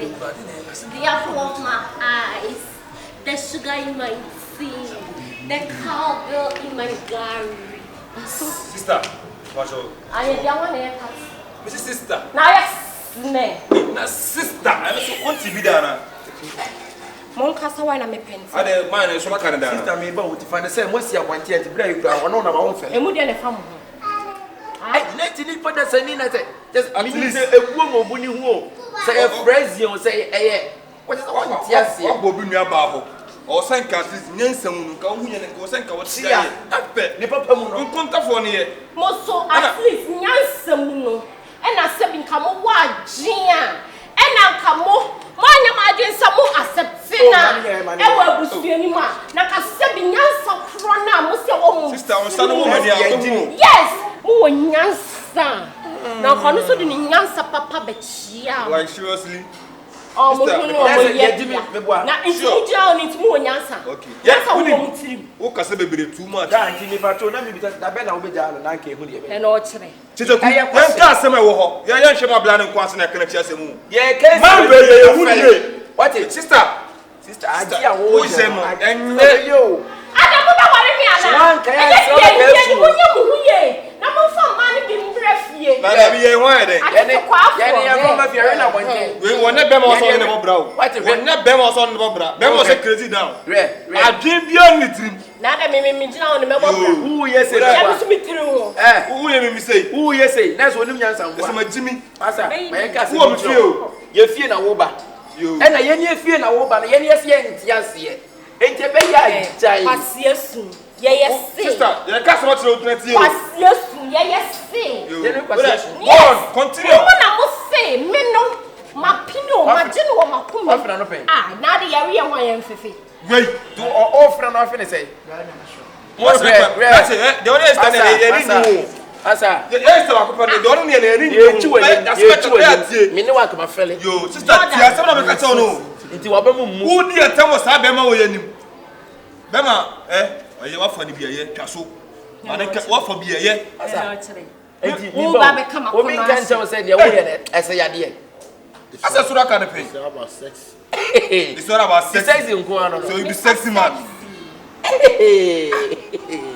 The apple of my eyes, the sugar in my tea, the cowgirl in my garden. Sister, what's your? I am the one here. Mrs. Sister. Now, yes, me. Na sister, I'm so on TV dana. Mon casa wine me pen. I the man is so kind of Sister me ba uti find say what's your want here to break you one on our own friend. Emu de ne fam. I let you put the sending at just at least a woman bunny who say a phrase you say eh what is one yes what go be nua ba ho o senka at least nyansam nu ka hu nyane ko senka what sia ape ni papa mu no nkontafo ne ye Mo so at least nyansam no e na se bi nka mo wa agin e na nka mo anya ma agin sa mo acceptina e wa busuani ma na ka se bi nyansa kro na mo se wo mo sister on stand wo mani akomu yes mo wo nyansa na ko no so di nyansa papa be chia like seriously oh mo kunu o mo ye na injija on it mo nyansa okay yes wo mo tirim wo kase bebere too much da anti me patrol na me bi da be na wo be jalo na nke hu de be e na o kire tete ku yan ka asem e wo ho yan yan hwe ma bla ne nko ase na kana chi asem mu ye case man be ye hu ye what is sister agia wo je no enye yo ada mo ba ware mi ana wan ka ya so be ye mo nye mo huye na mo fa ma ne bi mbra fie na na bi ye wan de ye ya ko ma fiare na wonje we wonne be ma so ne bo bra o wonne be ma so ne bo bra be ma so crazy down adwen bi on nitrim na da me gina on me bo bra who yes say ya bi so mi tiri ho who ye me say who yes say na so onim nyansa ngwa so ma jimi asa ma ka se who me fie o ye fie na wo ba e na ye ne fie na wo ba na ye ne fie ntiase ente be ya jai pasiesu ye se sister ye ka so tiri o 20 o pasiesu ye se ye ne pasiesu on continue mo na mo se me no ma pino ma gino wo makumi ofra no pen na de yare ye ho ye mfefe wait do ofra no afene say what's that the only is standing ye ni no asa ye is the akopane the only ne ni ye chiwe me ne wa ka ma fele yo sister ti asem na me ka tell no nti wa ba mu mu who di atam sa be ma wo ye nim be ma oye wa fa ni bi ye twa so ma ne wa fa bi ye asa enti wo ba be kama o mi kan tell say dia wo ye ne ese ya de asa sura ka ne pe It's about sex. it's all about sex sex nko ano so you be sexy man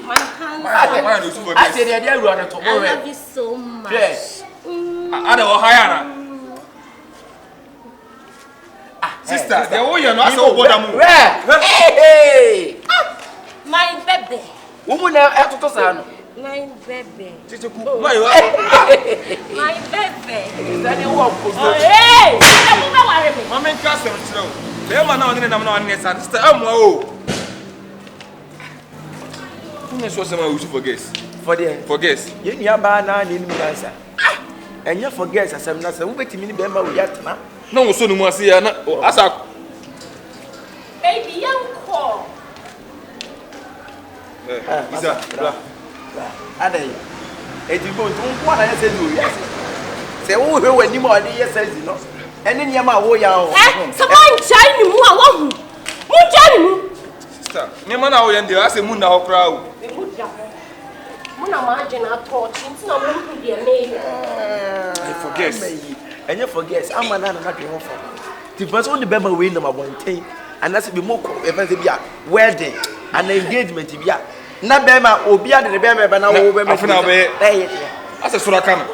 my hands man o super I say dia dia ru ana to mo I re love you so much yes ada o higher na sister the wo ye no asa o boda mu hey my baby wo mu na etoto sa no my baby tete ku ma yo my baby zani wo ko oh hey e mo ba ware me ma men ka se ntire o be ma na oni na na oni sa sister amwa o Who so say we for guess ye nia ba na ni ni dansa enya for guess asem na se wo betimi ni be ma wo yatena na wo so no mu ase ya na asa baby yanko isa bra adai eti go tun kwa na yese du yese se wo hwe wani ma odi yese zi no ene nia ma wo ya o se mo nchai ni mu a wo hu mu nchai ni mu sister ni ma na wo ye ndi ase mu na ho kra o Muna margina torch, it's not moving the name. I forget. And you forget, I'm an another dream for. The person on the Bema way number 110, and that's be more events to be a wedding, an engagement to be a Nabema, Obia, the Bema, but now over as a Surakana.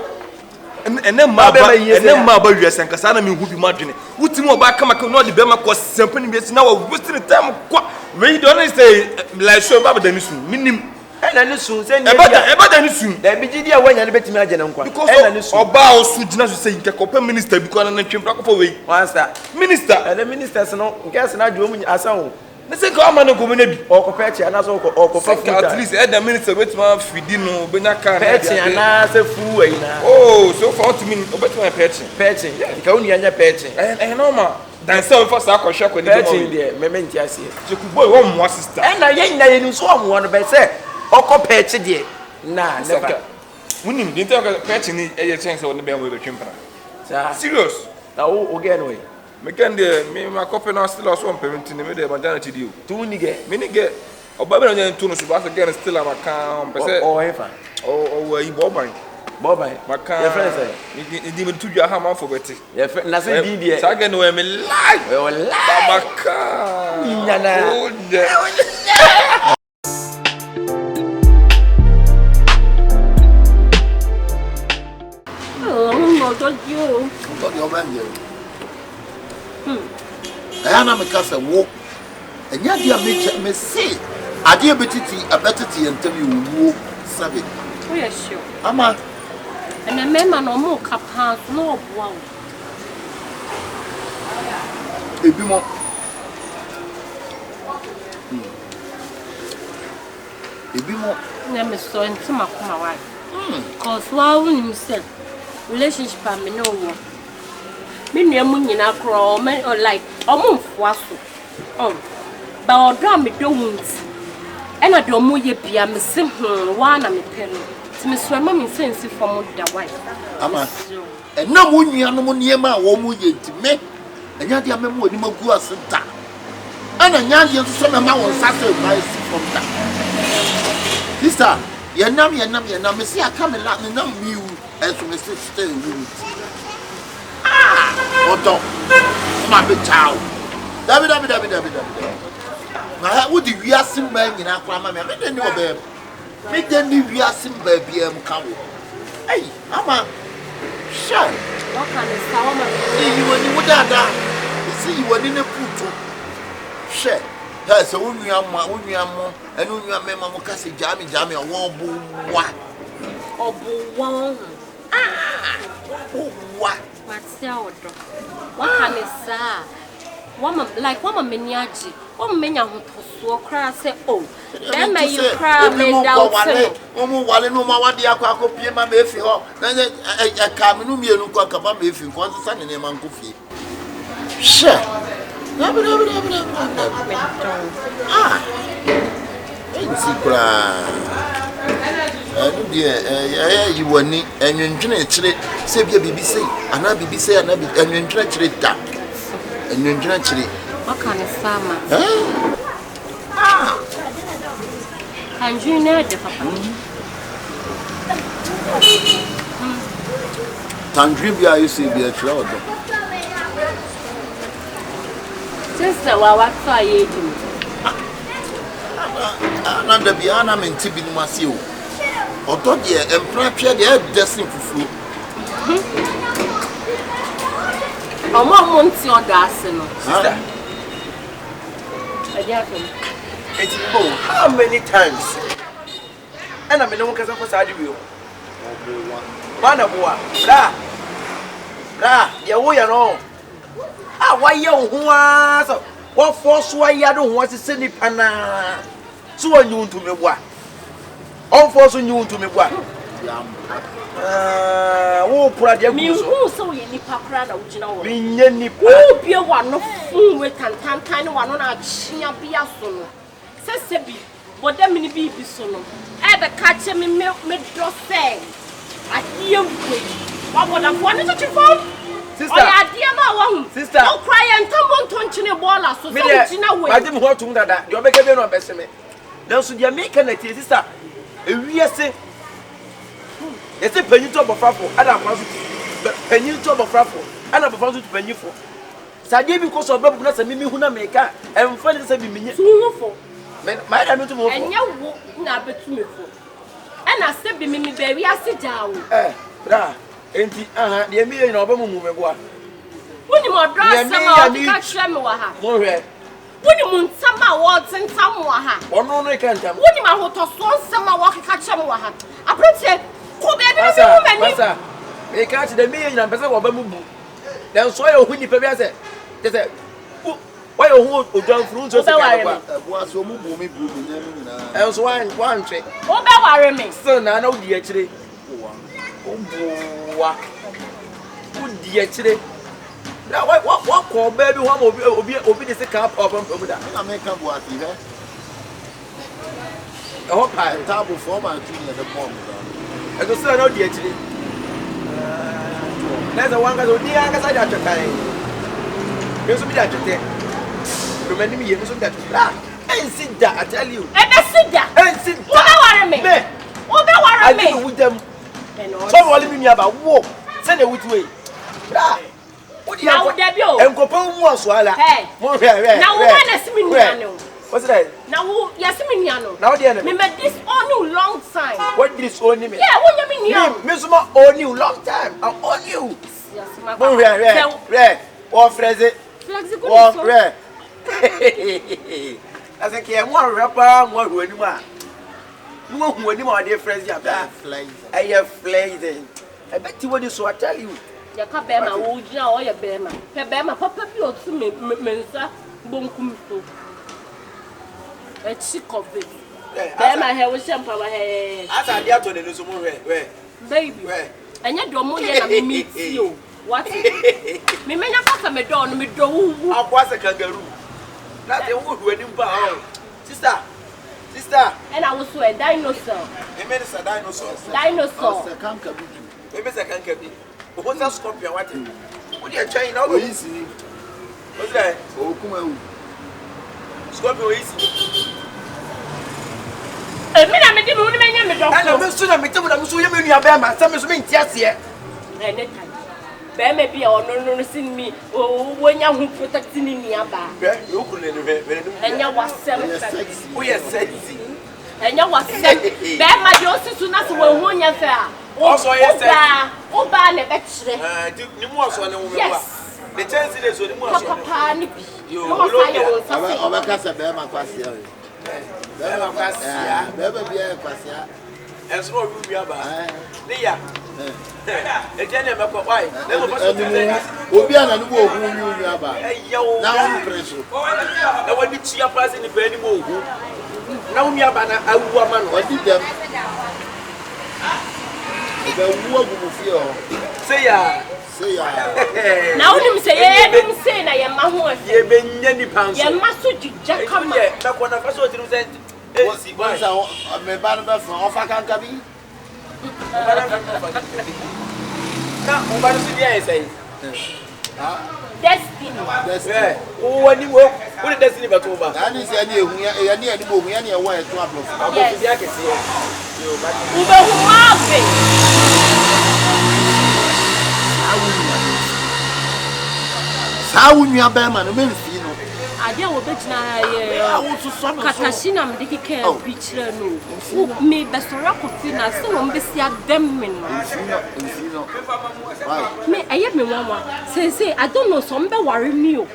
And then my boy, yes, and Cassana, me who be margin. What's more back come, I could not the Bema cost something now, wasting the time. We don't say, like, show Baba Denisu, meaning. And soon say eba da ni sun da bi gidi awan ya ne betimi agye ne nkwa because oba o su gina so say nke kopa minister bi kwa na twempra kofa we once minister and the ministers no nke na adwo mu asan ne say ko ama no gomo na bi okopa echi ana so okopa fu at least the minister wetima fidi no benya car na echi ana se fu ayi na oh so for to me obetima pechi ka uni anya pechi normal dan say for sa kwhwa kwani pechi de mementi ase chekuboy wo mo sister and na ye na ye ni so mo no be say okopa echi de na never munim din tell pechi ni e chance won be mo be twempra serious na o get no me can de me ma copy na still also on parenting me de bandana ti di o tu ni ge me ni ge oba be na ntu no so ba se get still am account pese o hefa o we Yeboah ban Bye. Maka. Your friend say. Ndi me tuju aha ma for beti. Your friend na say di dia. Say again we me lie. We lie. Maka. Nyana. Don't you? Don't you bang you? I am a cast of walk. And yet, you may say, I dear Betty, a better tea until you walk 7. Oh, yes, sure. Ama, And a man no more cap house, no wow. a bit more. A bit more. Never so into my wife. Cause wow, you said relationship, I mean, no one. Many a moon in a crow, men or like a month was on. But I'll draw me don't. And I don't move ye be a missing one and a penny. To Miss Mammy sense from the wife. Ama, and no one you are no more near my woman to me. And yet, you are more than a good center. And a young son of my Saturday from that. Sister, your name, see, I come and let me know you as my sister. Oto, my big child. David. Now, would you be a simple man in our family? I didn't know them. Make them be a simple baby. Hey, Mama, sure. What kind of sound? You when you would that. You see, you were in a put. Sure. That's a woman, and when you are Mamma Cassie Jammy, or what? Oh, one. What? What can I say? Woman like woman miniaji. One mania who so cry say, oh, then may you cry me down. While no more the aqua pay my mayfi, then a camino me look like a mayfi, one son in a man coffee. Sure. Ah, it's you were neat and you enjoy say BBC, and I BBC and you enjoy it. And you enjoy it. What kind of summer? Ah, and you know the papa. Tundra, you see, be a cloud. Since the what for you? And the piano in Tibin Massio. Or don't ye and prepare the destiny for food. Oh, Mom wants your dancing. It's how many times? And I'm no one can say you. One of what? You know. Ah, why you was what force why you don't want to send it and so are you to me what? All force you to me what? Oh, Pradia, me who so you nip a crowd of Gino. Me, oh, be one no fool with and kind one on our chin be a son. Says Sebi, but then many be son. Ever catch me milk me draw say. I hear what would have wanted to phone? Sister, sister, don't cry and come on to a ball. So, I didn't want to that. You're making no best of me. Now, so you're making it, sister. We are saying, it's a penny top of raffle, and I'm penny top of raffle, and I'm about to penny for. So I gave you because of Babus and Mimi Huna maker, and friends have been for. My name to move, and you won't not bet me for. And I said, be Mimi, baby, I sit down. Ain't the million of a woman. When you are dressed, some catch them or her. When you want some awards and some waha. Or no, I can't tell. When you are to swan some walk catch them or her. I put it, who baby, woman, they catch the million and better of a moo. Then so you when you prepare it. They said, why you hold down fruits of the was your movie, else one trick. Oh, I remain, son, I know the actually. What dear today? Now, what call baby one will be the second problem over that? I make up what you have. I hope I have table for my tree at the bomb. I go say no dear today. There's a one go dear as I got to time. There's a bit at the day. Remember me, you know that. And sit that, I tell you. And sit that. And sit that. What I want me. What I want me with them. So what me about wo. Send a which way. Now there be o. Enkopa mu asoala. Mo hwe. Now one na simi nuano. What's that? Now yes me nuano. Now there me met this on you long time. What this only me? Yeah, what you mean nuano? Me suma on you long time. I'm on you. Yes, my. Mo hwe. Or phrase. Flexible. Re. I think you want rapper, more who anymore. No one who anymore, dear friends, you have I have flazing. I bet you what you saw, I tell you. Ya ka bema wo gina o ya bema. Pe bema papa bi o tu mensa bonkum so. E chi covid. Bema he wo shempa wa he. Asa dia to de so mo we. Baby. Anya do mo ye na me meet you. What? Me menya papa me do no me do wu. Akwa se kangaroo. That's a wood wedding power. Sister. And I was so a dinosaur. A minister dinosaur. Dinosaur. Maybe I can't get it. What's that scorpion? What are you trying now? Easy. What's that? Oh, come on. Scorpion easy. I mean, I'm a woman. I'm soon. I'm a you have some mean yes here. Bear may be on no seeing me. Oh, when you protecting in Yaba. You couldn't And you was sexy. We are sexy. And you was sexy. Bear my Joseph soon as one year fair. Also, yes, oh, ban a betray. Yes. The chance is the more. Papa, you and so we are by. Leah. Again, I'm a why. Obi ana no wo hu yu aba. Na wo preso. Na wadi tia pass ni be ni mo hu. Na wo mi aba na Awurama no. Wadi dem. Ebe wu agu fi o. Say ya. Now him say ye say na ye ma ho afi. Ye be nya ni panso. Ye ma so jija kama. Na ko na fa so tinu say si ba sa me ba na ba fun ofa kanka bi. Na o ba si dia say. Destiny. Oh, wani wo. Wo destiny ba to ba. Na ni se ni ehun ya ni ani bo ehun ya ni e wa e to ablo. Yes. Dia ke se. Yo ba. Ube hu mabe. Sawu nua ba ma no me mfi no. Ade wo begina ye. Katashina mdiki ke bichire no. Me besora ko fi na se wo mbesi adem me no. Mfi no. Why? Me aye me mama. Say I don't know some be worry me o.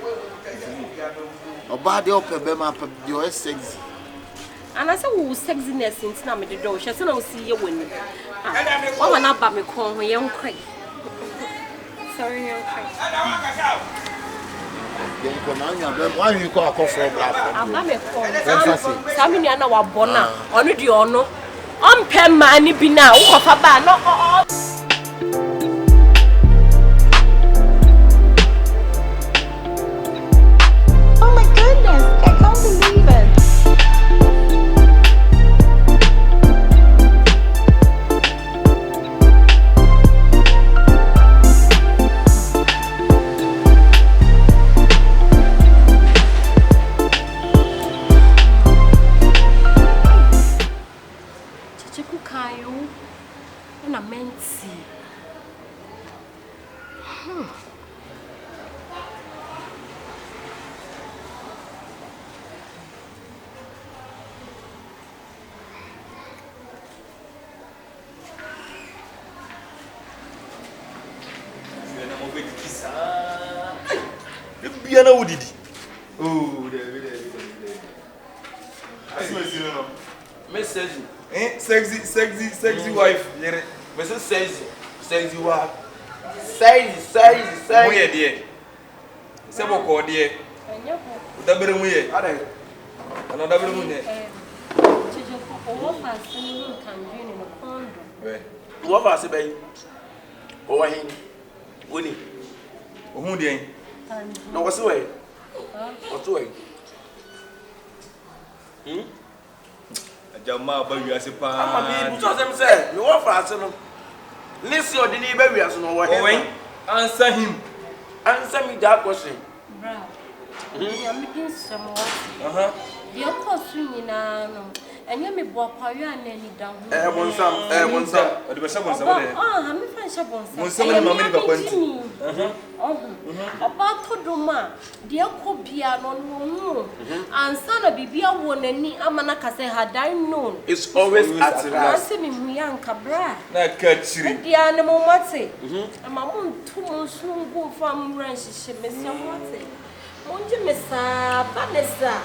Oba de opebe ma pe de o sexy. And I say wo sexiness intina me de do. She say na wo si ye wani. Ah. Wo na ba me kon ho ye nkwai. Sorry ye nkwai. Dem ko na nya be wa wi ko akofo platform. Aba me kon. Sami ni ana wa bona. Onu di ono. Ompe ma ni bi na wo kofa ba no. Oh my goodness, I can't believe it. Na menti. Biana wudidi. Oh, there. Message. Sexy wife. Yere. Message sexy wife. Size. Mo ye de. Se bo ko de. Dabere mu ye. Ade. Ana dabere mu ne. Chijo ko wo fa sinu kan jini no kondo. We. Wo fa se ben. O wa hin. Woni. O hu de. No wo se we. O to we. Ajama ba wiase pa. Ama mi bu so sem say, me wo fa se no. Nisi odini be wiase no wo he. Owen, answer him. Answer me that question. Bra. Ya mi din samo. Uh-huh. Dia ko su nyina no. And you may walk while you are nearly down. One some. Or the best one. I'm a French One some mammy Papa. About Tundra, dear Cobia, no, and son of Bibia won any Amanaka say had I known. It's always at last. Me and Cabra. Not catch you. The animal Matty. And my moon 2 months soon go from ranch, she miss your Matty. Won't you miss Vanessa?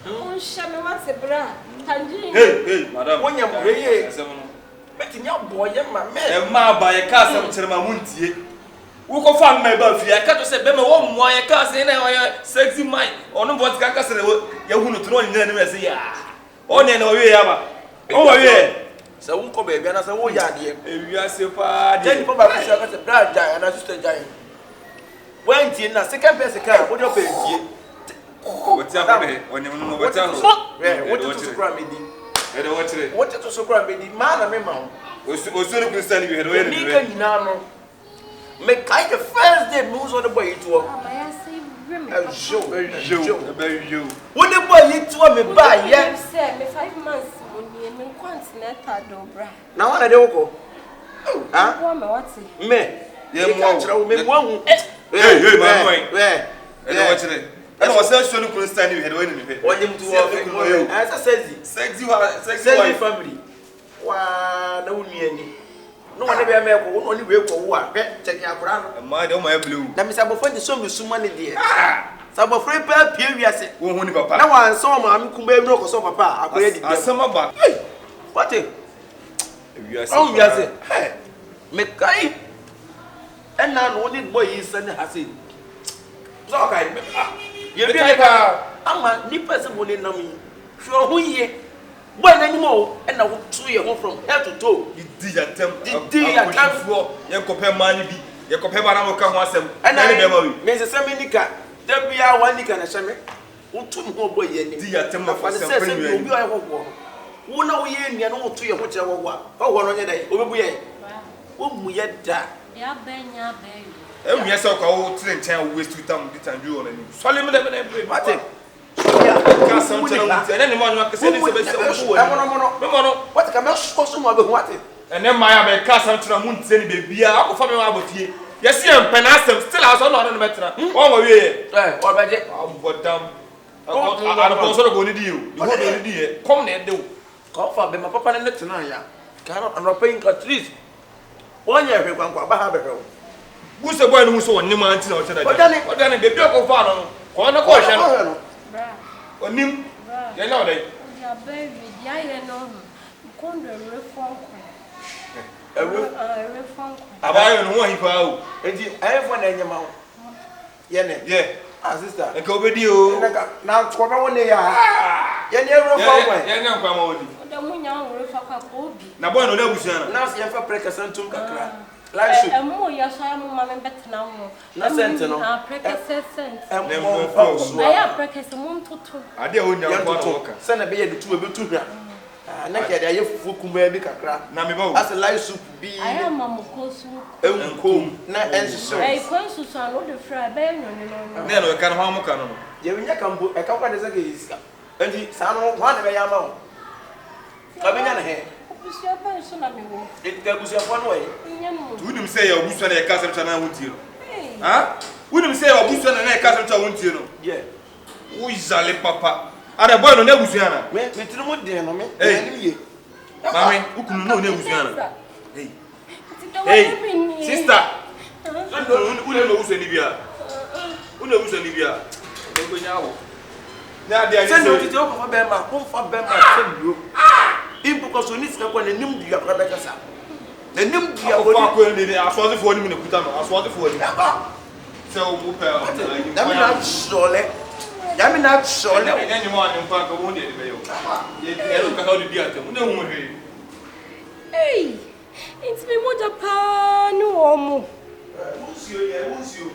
Oh, Shammy Matty, bra. Hey, madam, When you're ready, but in your boy, my man, and ma by a castle to my muntie. Who can find my buffy? I can't say, Bema, one more castle in a sexy mind. Or no, what's Castle, you wouldn't throw in the enemy. On and away, oh, yeah. So who come baby and I said, oh, yeah, dear. You are so far. Then you probably have a blood giant and assistant giant. When you are second person, what do you pay? What's happening? When you know what's happening? What to grab me? What to grab me? Man, I remember. Was soon to stand you had You know, make kind of first day moves on the way to work. Show. What the boy you told me by, yes, sir, 5 months. Now I don't go. What's it? Me, one. Hey, my boy. What's it? I was so to stand you had winning. Want him to work as I said, sexy family. Why, no, no one ever met only way for what? Take your crown. My blue. Let me say, before the song with some money, dear. Some of free period. Won't papa. Now I saw my Kumbe or so, papa. I created a summer back. What? Oh, yes, hey, make guy. And now only boy is sending has it. So, you're I'm a new person who didn't know me. Sure, who ye? When anymore, and I will throw you home from head to toe. You did attempt for your compare money, your compare Banamo come once and I memory. Mrs. Seminica, there be our one can a semi. Who took more boy, the attempt of the session will be a war. Who know ye and no 2 years, whichever one. Oh, 1 on your day, over we whom we yet die. Ya baby. Oh, yes, I'll go to the town with 2 times and do on him. Solomon, Martin. And then what can I show some of what? And then my cousin to the moon send baby. I'll go for me about here. Yes, I'm Penastem, still has on the matter. Oh, way. What about it? What damn. I'm also going to do you. You want to do come there, do. Call for my papa and the tonight. Cannot, I'm not paying at least 1 year. We're going to have a who's the boy who saw a new mountain or something? What done it? The beautiful father. One question. On him, you know that. Your baby, I know. Conde reform. A reform. I don't want him. I have one in your mouth. Yeah, sister. And go with you. Now, 1 year. You never go away. The moon will now, boy, no, Luciana. Now, you have a precaution to Kakra. And more, yes, I am a better now. No sentinel. I have breakfast a month or 2. I don't know. Send a baby to a bit too. Naked, I have Fukumbe Kakra. Namibo, as a live soup be. I am a Mokosu. Oh, cool. Not answer. I consul on the fry bang. Then I can harm a cannon. You can put a couple of days. And he sound one of a yammer. Coming on ahead. It goes one way. Wouldn't say a bush and a castle to want you. Huh? Wouldn't say a bush and a castle to want you. Yeah. Who is a lip papa? And a boy on Nebusiana. Wait, no dear, no me. Hey, Mammy, who can know Nebusiana? Hey, sister. Who knows Olivia? Who knows Olivia? Now they are sent to open for Bema, home for Bema. Because we need to go and name the Rebecca. The name the I saw the 40 minutes. I saw the 40. So, I'm not sure. I'm not sure. Anyone in fact, I won't get it. Hey, it's me more Japan. No, who's you?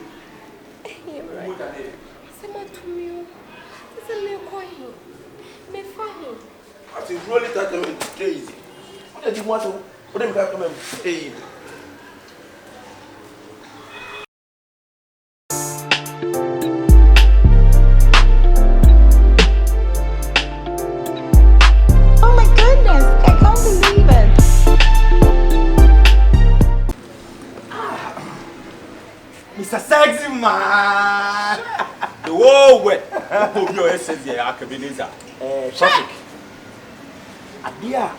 Me funny. I think really that crazy. What did you want to put him back to him? Hey. Oh my God. man. The whole way. Who your essence here, Akabenezer? Traffic. Adia,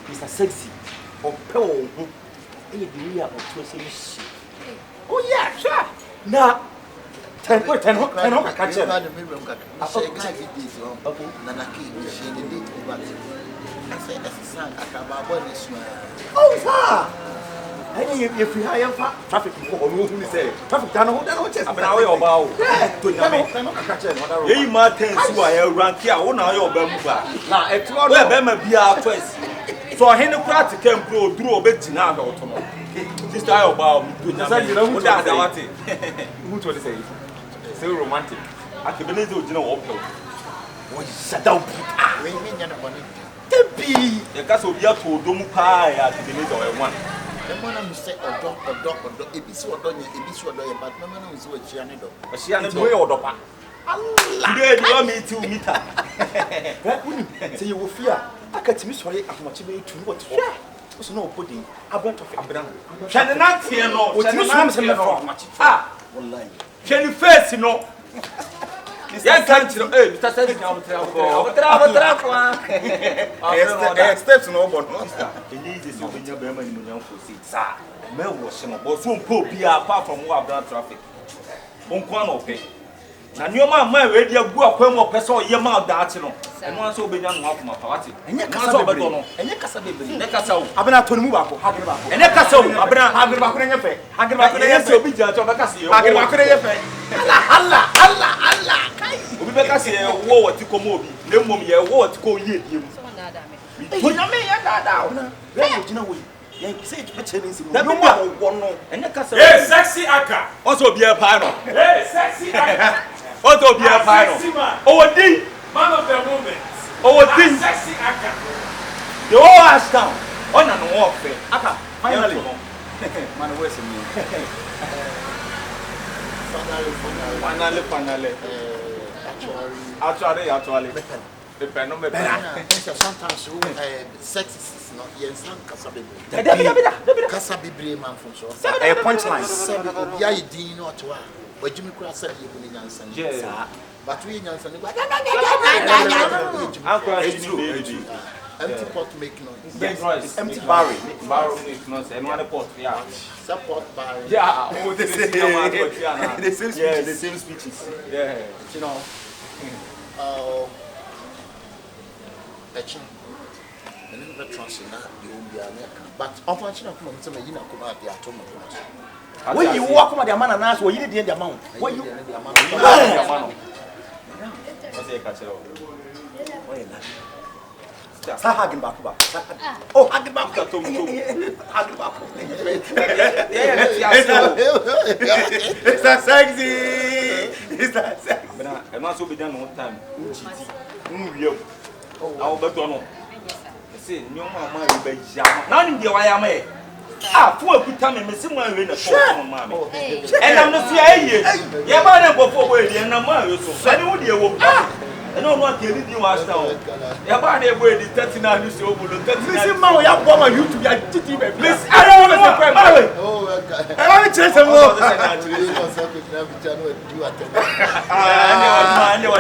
Mr. Sexy, or Pearl, any degree of 2 Oh, yeah, sure. Now, 10 I catch it. Okay. Oh, sir. If you hire traffic, you say traffic, I know chest. I'm now your bow. You Martins who are rank here, one of your bamboo. Now, it's not a be our choice. So I had a practical pro through a bit now. This style about who to say? So romantic. Akabenezer, you know, what is shut down? The castle be up to Domupa, Akabenezer, one. The man who say or ABC or Donya, ABC or Doya, but no man is what she anado. She and the way or dopa. Today, you want me to meet her. Say you will fear. I can't miss what I'm much to what was no pudding. I went off a banana. Can not hear no, what you know, much. Ah, can you face, you know? Yes, can't you? Hey, Mr. Sending out steps no one. It needs to be your Berman in the seat, sir. Mel was some of soon poor be apart from what I've traffic. Unquan okay. And your man, my radio grew up when more person, your mouth darting, and once will be young off my party. And you can't over, and you can't say, I've been out to move up, and you can't say, I've been having back in your face. I can back in your be judged of a casino. I can back in your face. Allah. We better say a war to come over. No more, a war to call you. Put your man down. You know, hey, sexy Aka. Also be a panel. Hey, sexy Aka. Also be a panel. Oh, D. Man of the moment. Oh, D. Sexy Aka. The whole ass down. On and warfare. Aka. Finally. Man, where's me? Finally. Actually. Sometimes sex is not yes, Kasabibre man from so. A punchline. Obiya din no to a. Wajimi kura said you been yansan. Yes. But we yansan. Empty pot make noise. Yes. Empty barrel. Barrel make noise. And one pot, yeah. Support barrel. Yeah. Oh, the same speeches. Yeah. You know. But unfortunately, when you walk on the man and ask, well, you did the amount. What you Hagen back. Oh, Hagen back. It's that sexy. It's that sexy. I'm not so be done one time. I'll bet on. Say, no mamma, you be jam. None in the way I may. Ah, poor good time, Miss Simon, in a short mamma. And I'm not here. Yeah, but I go forward and I'm married. So I know you will. I don't want to leave you last now. Yeah, but I wear the 39 years old. Listen, Mamma, you have one you to be a titty. Please, I don't want to get married. Oh, I want to chase him more. I know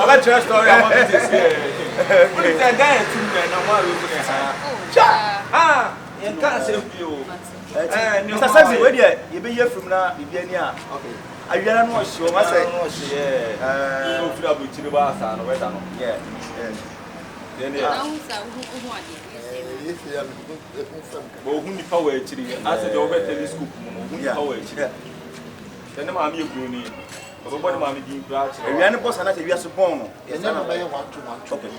what your story. I want to say. Put it there to me, and I'm worried. Ah, you can't say you. Mr. Sexy, where you be here from now? You be here. Okay. I don't know sure. I say no, she no feel about you about and where I know. Yeah. Then who ni power actually. I said over telescope. Who ni power actually. Then the mommy green. Everybody mommy being glad. We are the boss and I say we are supporting. And never buy 1 to 1 chocolate.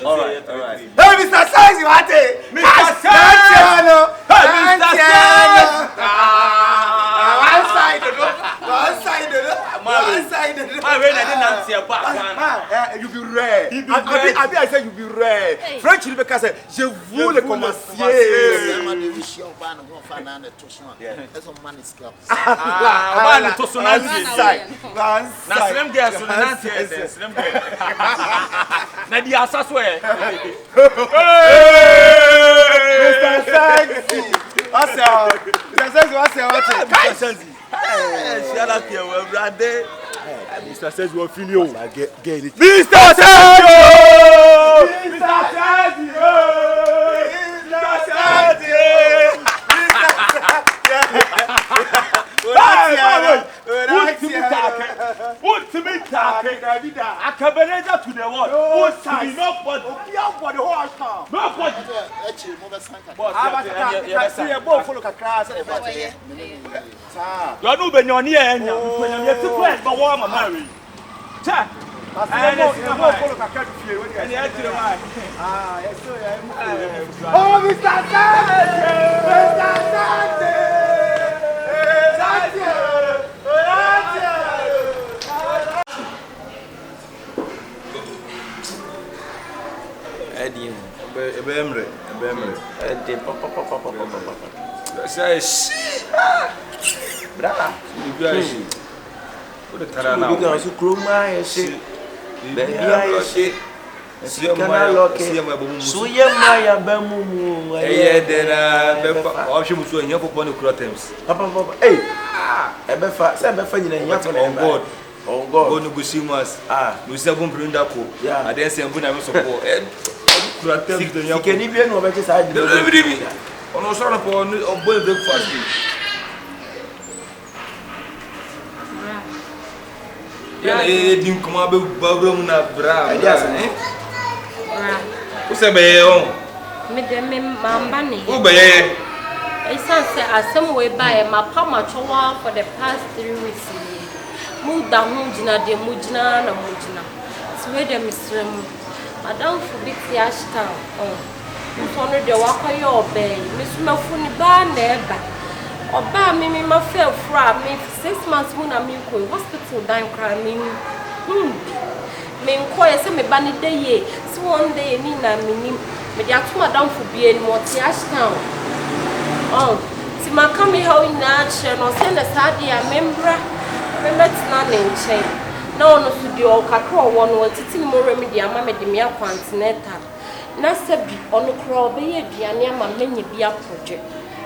All right. Hey, Mr. Sexy, what it? Mr. One side. My way, I didn't see a back. You be rare. I said you be rare. French Rebecca said, je vous le commencier. That's a man is club. Man, to sonancy. Now, Slim girls, sonancy. Slim girls. Nadia Sasway. Mr. Sexy. What's up? Mr. Sexy, what's up? Siala Pia, Brade. Mr. says you feel you. Get it. Mr. Sergio! What to me talking? Akabenezer to the wall. What side? Nobody. Nobody. Nobody. You are not being on here. You are too close, but what am I married? Check. Oh, Mr. Eddie, Ebemre. Eddie, papa. Say shit. Brother, What the tarana? you can also chroma shit. Baby, I shit. See my lock. See my boom. So ye my bamu. Eh, then option was here for one crotems. Papa, hey, Ebefa, Sabefa, On board. Oh God, Go to Gusimas. We say boom bring that cool. Yeah. I didn't say I'm going to support. Crotems, the young can even know better side. On no sort of boy breakfast. Yeah, didn't come up with Babylon Bra. Who's a bayon? Madame Mambani. Who bay? I say some way by my pama chowa for the past 3 weeks. Moved down Mujina, de Mujina, and Mujina. Swear them is Madame for big Yashtown. Oh, you found the walker your bay. Miss Mafuni Bar never. Or bar me, my fair fra me 6 months when I'm in hospital, dime crying. Me inquire some banny day, so one day, Nina, me the Madame for being more Yashtown. Oh, see my coming how in action or send a sadia member. Remember none in chain. No, no, to do all cacro one or sitting more remedy, a mamma de mea continental. Nasabi on the crow be a diana, my many be a project.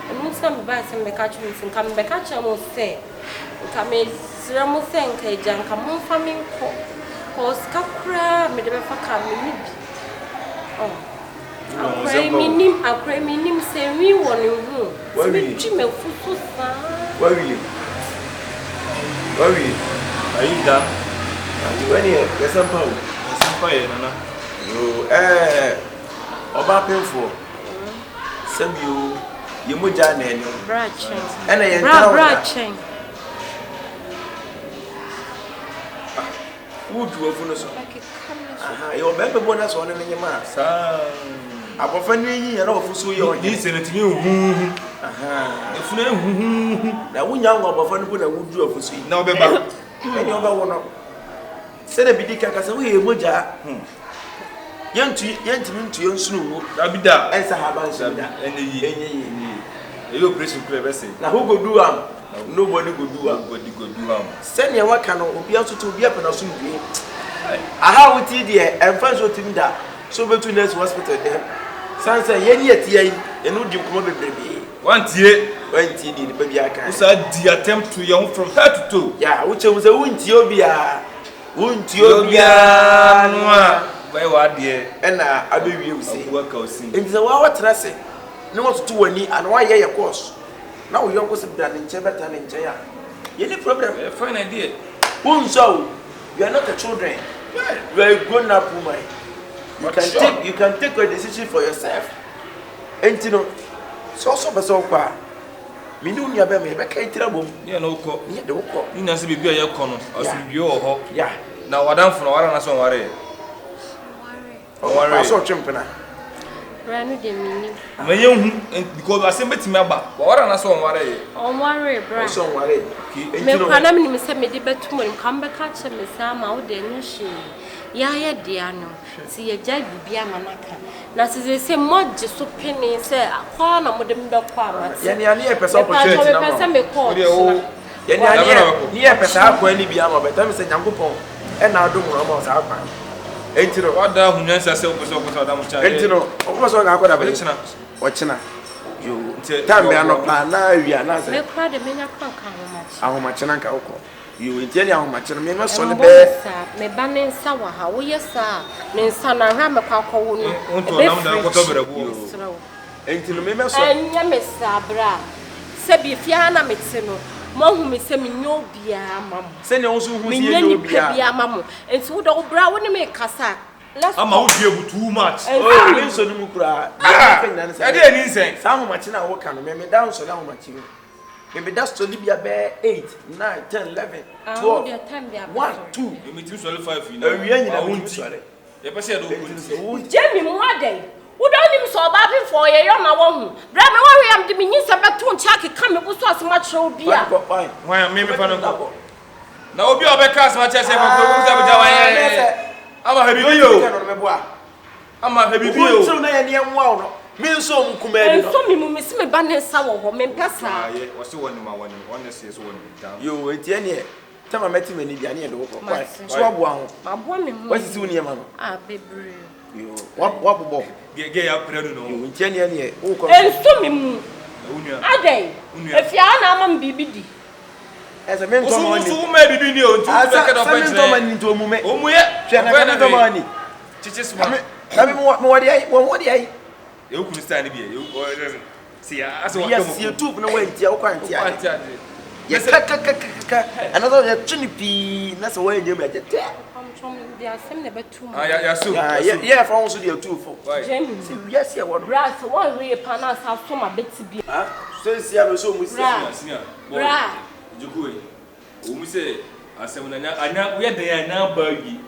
And when some buy some catchments and come back at you, must say, come a Siramu thank a junk, a moon farming cause Capra, Medeva coming. Oh. I'll pray me him say we want you. Where will you? Where will you? Are you done? When you get some power? Some fire, Nana. You, about painful. Some you mujan and Bratching. And I Bratching. Would you open us? Your member bonus on in your mass. I prefer me and all for so you this and it's you. If now, when young of a fun would do for sweet. Now, Beba, and you ever want to send a big caca away, Muja. Young to young snow, Abida, and Sahaban, and you pressing clever say. Now, who go do nobody go do Send your work cannot be able to be up and I'll soon be. I have with you, and friends with him that so between us hospital there. Sansa yen yet ye and would you come up baby? 1 year, 20 the baby I can. The attempt to young from head to toe. Yeah, which was a wouldn't you be wouldn't you be where were dear? And I do you say work out see. It's a what I say. No one to do any and why ye of course. Now you was done in Cheberton in Jaya. Any problem? A fine idea. Whom so? You are not a children. You are a grown up woman. You can take a decision for yourself. And you know, so so far. Me do near me, but can't trouble. Yeah, no call. Yeah, don't call. You know, be a corner. Yeah. Now, what I'm from, what I'm so worried. Oh, I saw Chimpana. Ranu de meaning. Because I sent it to me about what I'm so worried. Oh, worry, bro. So worried. Me Panam said me debate to come back at me, Sam out there, she. Ya diano. See a jay be a manaka. Now, they say, Mod just so penny, say, a corner with them dog farmers. Yanni, a person may call you. Near Pesa, when he be armor, but I'm saying, Yankupon, and now do almost out. Ain't you know what the who knows herself was over Adam? Ain't you know, almost on our watching you Time ya no pa na awia na Me se. kwa de menya kwa kan ho Ahomache na nka ukọ. You intend ahomache no me me so ne be. Me ba ne nsa wa ha wo yesa ne nsa na ha me kwa akọwo no. Onto nam da koto berebo. Enti no me me so. Anya me sabra. Se bi fia na mete no. Mahu me se me nyo bia mam. Se ne onso hu si ye nyo bia mam. Enti wo do wo bra wo ne me kasa. Ama wo die bu too much. Oh, me so no mu kura. E dey ni nsen. Sa ahomache na wo ka no me down so na ahomache no. Maybe that's to Libya bear 8, 9, 10, 11, 12, 1, 2. You meet 5 you know. I won't sorry. You pass do Jamie Mwade. Who don't even so bad for a young woman. Brother, I am the minister back to Chucky come and put us much of beer. Why am I going? Now be a cast much as I'm a heavy bill. I'm a heavy bill. So many young me so mkumedi so me miss me banesa wo me pesa was so one is one down you entiene tama meti mani bia ne do ko kwai so aboa ho aboa me ho wasi si woni ma no bebre yo wa bobo ge ya predo no you entiene ne wo ko so me mu adai efia na ama bibi di ese me nto ma ni so me bibi ni o ntu be ka do point nto ma ni nto mu me o mu ye hwe na nto ma ni chichi sma na me mo wodi ai you could stand here. You see, as yes, you tube no way. You can't. Yes, another trinity. That's the way you make it. They are some never too much. Yeah, for also the two for. Yes, yeah, what brass, one way panas have some a bit to be. So, see, I was so much. Bra, you go. We say, as I know, we are there now, Burgie.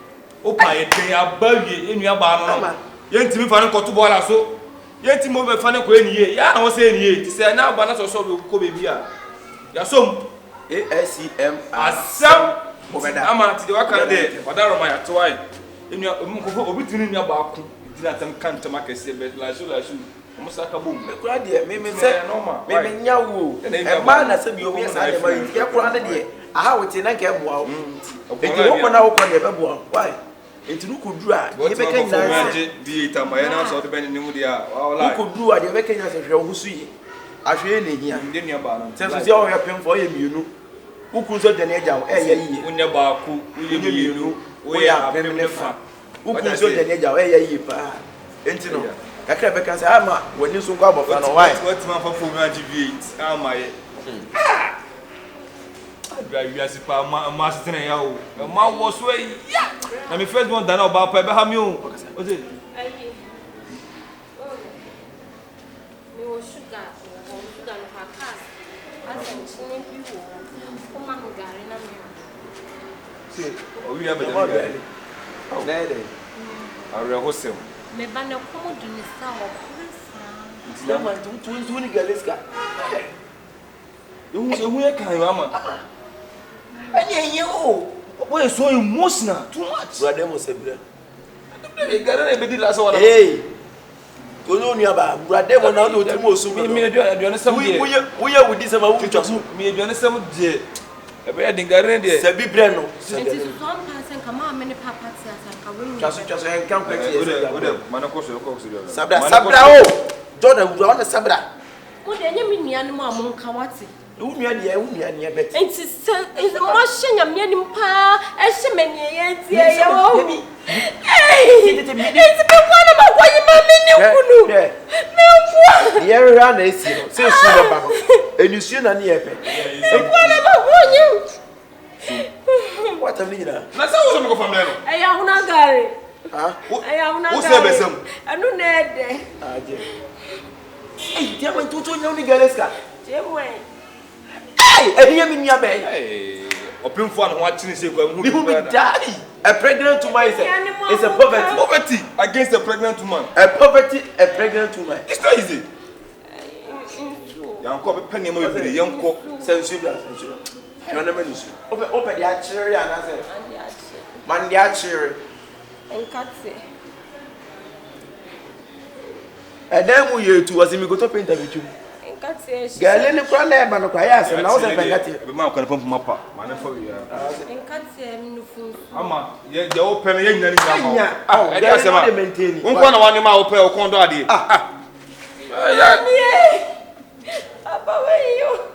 Oh, they are Burgie in your bar. Yenti mi fanu kotu bola so yenti mo be fanu ko eniye ya na wo se eniye ti se na ba na so so be ko be bia ya so ASCM asam obeda ama ti de waka de wadaro ma ya to ai enu mo obi tini nya ba ku ti na tam kan tam akese be la so mo saka bom me kura de me se me nyawo e ma na se bi obi sa de ma ti ya kura na de aha wo ti na ka eboa wo e ti wo ko na wo ko de be boa why enti nu koduru a ye be kan na se bi tamaye na so de ben ni mu dia wala nu koduru a ye be kan na se hwe wo su yi ahwe na hia de nua ba no se so se o hwe pem fo ye mienu ukun so de na eja wo e ye yi unya ba ku uye mienu o ya pem ne fa ukun so de na eja wo e ye yi pa enti no kakra be kan se ama woni so kwa bofa no why what man for me agv8 ama ye drive you asipa ma sitin ya o ma wo so ya na me first one dana oba pa be ha mi o o se ayi mi o sugar no pa cast asa nchine bi wo o ma ngare na mi se o wi abeda ngare o dede are hosem me ba na ko du ni sa o presa na man tu ni galeska ehu ye kan yo ama ani enyo we so emotional too much brother mo se bra e gare na be di la so wala hey ko no ni aba brother mo na do tu mo so mi aduane sam de we wudi sama wu twa so mi aduane sam de e be di gare de se bi bre no enti so am pa sen kama amene papa ti asanka we twa so en kan kwati ode manako so sabra o Jordan wu on sabra mo de nya mi nua no mo nka wate unua ne bet enti se mo hye nya me pa e hye mani ye tie ye wo enti be kwa na ma kwa yi ma me ni kunu me kwa ye ra na esi no se su na ba no enusu na ne ye pe e kwa na ma kwa yi what am ni na na sa wo so me ko famle no e ya huna gare ah huna wo se besam anu na ede aje dia man tutu nya ni galeska je mwe ehia mi nia be opimfo an ho achine se kwa mu bi die a pregnant woman is a poverty against a pregnant woman a pregnant woman it's not easy yanko be panye ma bibiri yanko sensu you na me nusu ope dia chire ya na se man dia chire enkate edem yetu wasimi go to painter bitu gale ni kwa na eba no kwa ya se na wo se pengati be ma kwa na pompo mapa ma na fa wi ya enkate mnufu ama ye wo pe me ye nyina ni nyama ah e dia se ma won kwa na wani ma wo pe o kon do ade ya Papa, where you?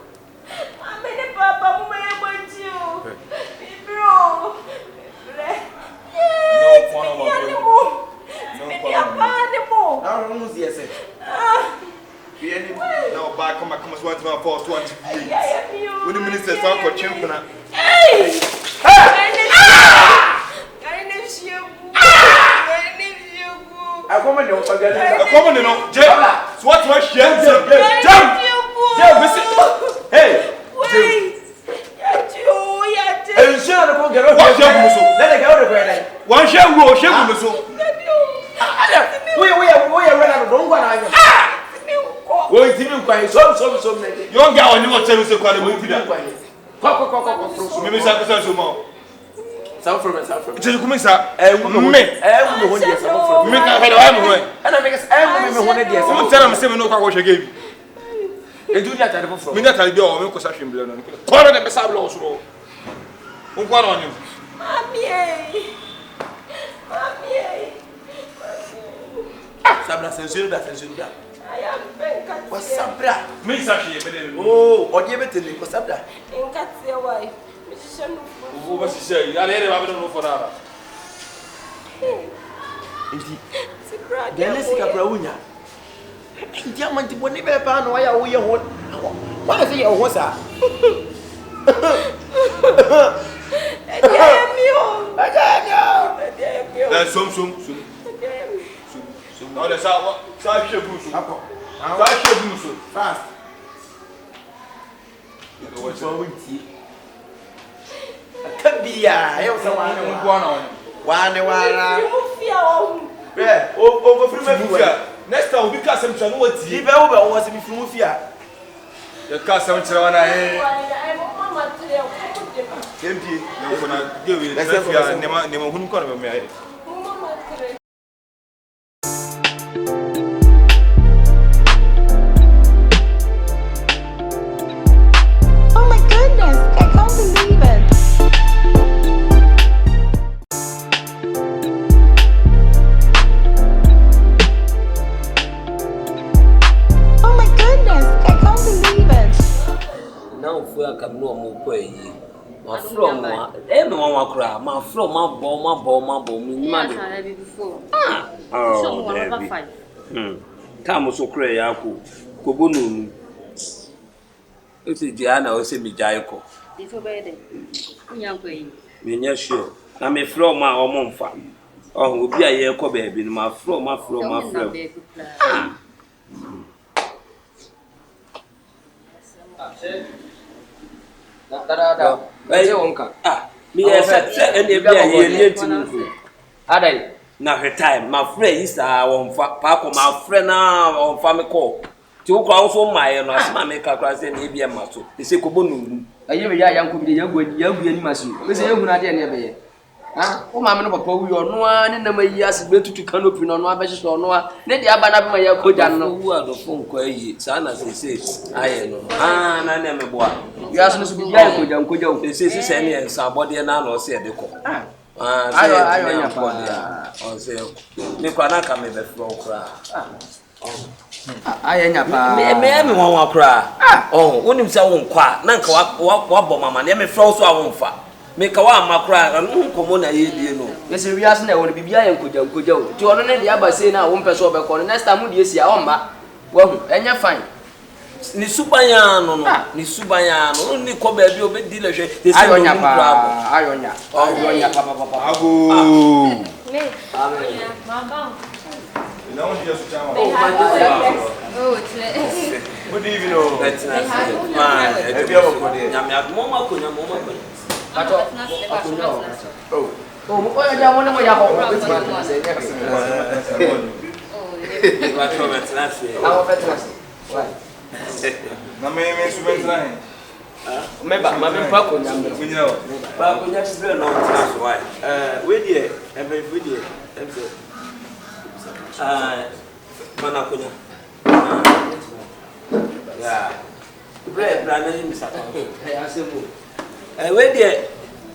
I'm in the papa, who may I want you? Bro. Yes, no animal. Now, who's the essay? Now, back come back, come as one to my force, one to when the minister talk for champion. Hey! I come and forget. Come on, no, Jay. What was she? Jump! Hey! Wait! And sure, I won't get over. Let it go to bed. One shall go, shall go, so. We are running out of wrong one. Going to you quite so many. You don't get on your service of quality. Maybe some more. Some from It's a commissioner. And I make us every 100 years. I'm telling myself no what I gave you. They do that at the phone. Minute I'll be all milk session. Corner the Messab also. What on you? Sabra censored that. I am Benka. What's Sabra? Miss Ashley. Oh, or give it to me. What's Sabra? In Cat's wife. What she say? I don't know for that. Indeed. Then let's see a brownia. Diamond, when you ever found why are we a what? What is your horse? That's some. No, that's how. Fast. What's wrong with you? Could be I have someone over from everywhere. Next time we cast some channel. What Leave over was to be from Mufia. The cast some channel. I Empty. give you. Let's have never who come me. Oh my goodness, I can't believe it. Oh my goodness, I can't believe it. Now for a come no more pay. My from everyone cry. My from my ball, me man. Oh, Come so cray, Yaku. Kobunu. It's Diana or Semi Jaiko. Me sure. I'm a from my own farm. Oh, will be a year baby. My from. Me as I said, and if I now her time, my friend is our papa, my friend now on family call. To also my and I make a class and maybe a muscle. They say Kobunu. I hear young could be young muscle. We say, you're not never. Oh, Mamma, Papa, we are no one in the way yes, built to canopy on one basis or no one. Let the Abana my Kojan know who are the phone quay, son as they say. I know. I never boy. You ask us to be young, Kojo. They say, Sandy and somebody and I know say the call. I say, you cannot come in the floor cry. I ain't one cry. Oh, when him say won't cry, Nanka, what mamma, let me throw so I won't fat. Make a one macra and come on, you know. Yes, we ask now to be behind Kujo. To honor the Abba say now, one person over next time you see our ma. Well, and you're fine. Ni Subayano, ni Subayano, only come a bit dealership. This is Ironia, Papa. Good evening. That's nice.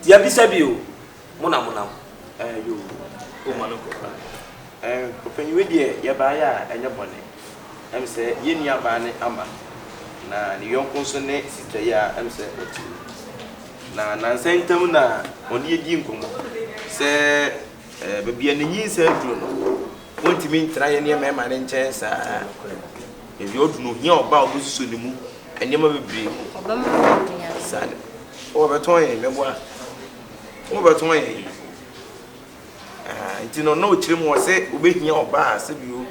Ya bisa biu, muna, you, Manoko. Open you with ye, ya baya, and your bonnet. I'm say, Yin Yabani Ama. na ne yɔnko so ne sitaya am sɛ ɔti na nansentam na ɔne yɛdi nkɔmmɔ sɛ baabi ne nyi sɛ duro no wɔntimi ntra yɛ ne mɛma ne nkyɛn saa ebi ɔdu no hia ɔba ɔbɛsusu ne mu nneɛma bebree saa ɔbɛtɔn yɛn mɛboa ɔbɛtɔn yɛn nti no na ɔkyerɛ mu wɔ sɛ ɔbɛhia ɔba sɛ bio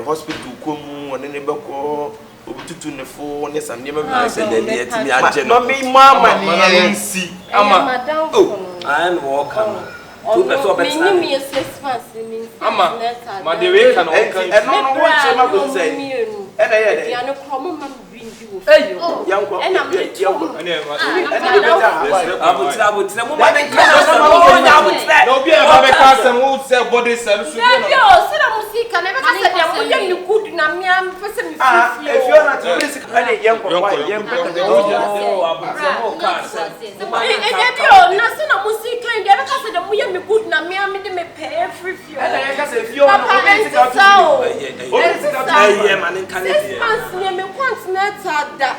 hospital kɔ mu ɔne ne bɛkɔ obututu ne fo ne sam nneɛma bi sɛ dɛ ne yɛtumi agye no me mama ne yɛnsi ama I am welcome. Tu pessoa pensa. Minha ama ma de we kan o kan no wɔkyerɛ ma go sɛ ɛna yɛ dɛ ya no kromo ma bindi wo ei yankɔ ɛna me yankɔ abotira mo ma den kan no bi e ba be ka asem wo sɛ body cell so no no sira musika na be ka sɛ de mo yɛ me good na me am pese me fifie if you na to please ɛna yankɔ yankɔ abotira mo ka asem na sina musika ndi be ka sɛ de mo yɛ me good na me am de me pay every few ɛna yɛ ka sɛ fio na man kan ne me continental da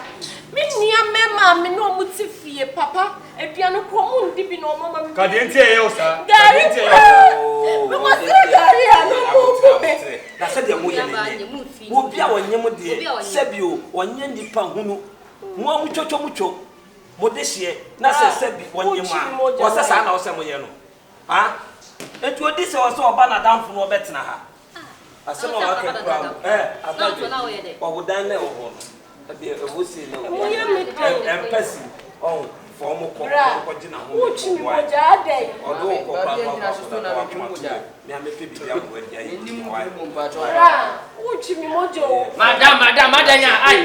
me nia mema me no mutifie papa aduane ko mu ndi bi no mama me ka de ntie ye o sa gari me ko se gari ano mo me na se de mo ye ne wo bia wonyem de sebio wonye nipa hunu mo amu twotwo mutwo mo de hye na se sebi wonyem a wo se sa na wo se mo ye no ha etu odi se wo se oba na damfo no obetena ha asema wa ke kura abaje obudan le oho abi ebusi no empesi oh for mo ko gina ho uchi mi moja adai odo ko pa na moja me amepe bi ya mo dia yi uchi mi moja madam ya ai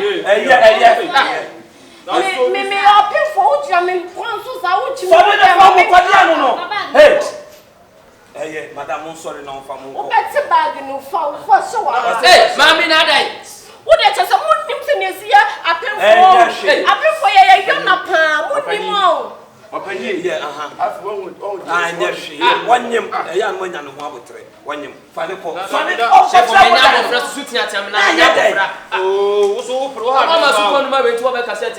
me open for uchi me kwanso sa uchi mi moja mo ko dia no hey madam, I'm sorry now for me. That's a bag no for so. Hey, mommy, not die. What that's a moon is here. I pay for you not palm. Open here, I've one one yam, a young man and one with three. One yam, funny for oh, so for my way to a cassette.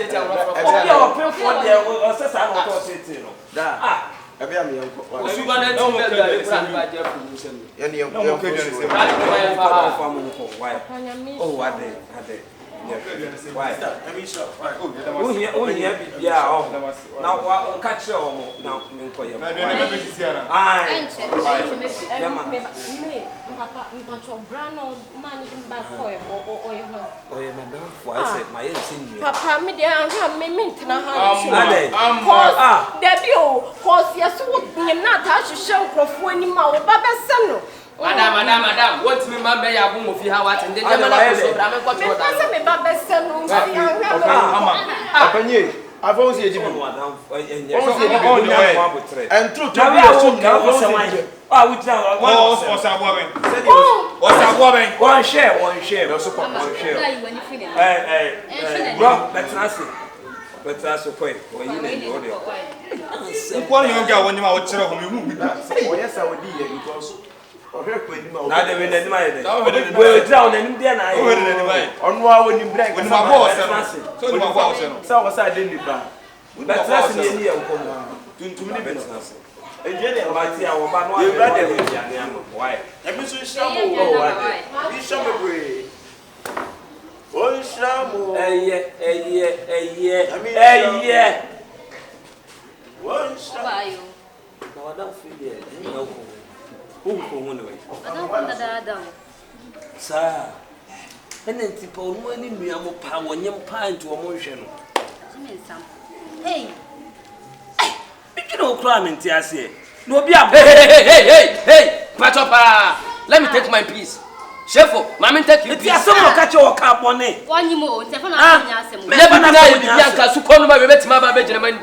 Abi am yanko. Osuba na ti be ga e kura ba je fu se no. Ya ni yanko. Oh, what day? Why? Oh, yeah, yeah. Now, what catch your now? Papa, me there and me mint na ha. Debut, cause yes, what not touch show for any more. Baba Sano. Madam, what's me, my bay? I won't feel how I attended. I'm I've always said you and true to one share. But that's okay. When you need the audio. One young girl when you are watching you. Yes, I would be because now they will admire it. We're down and then I on when you break when my boss. So was I didn't buy. That's not in here. To me, business. And Jenny, I see our brother. Why? And Mr. Shamu, we shall be. Oh, Shamu, yeah. One Shamu. No, I don't feel it. Who come away? I don't want that. Sir, and then people money me am power when you pine to emotion. Hey, you know, crime in Tiasia. No, be up. Hey, Patopa, let me take my piece. Chefo, Mammy, take you. It's some catch your cap on it. One more, never know if Bianca, so call my bet my Benjamin.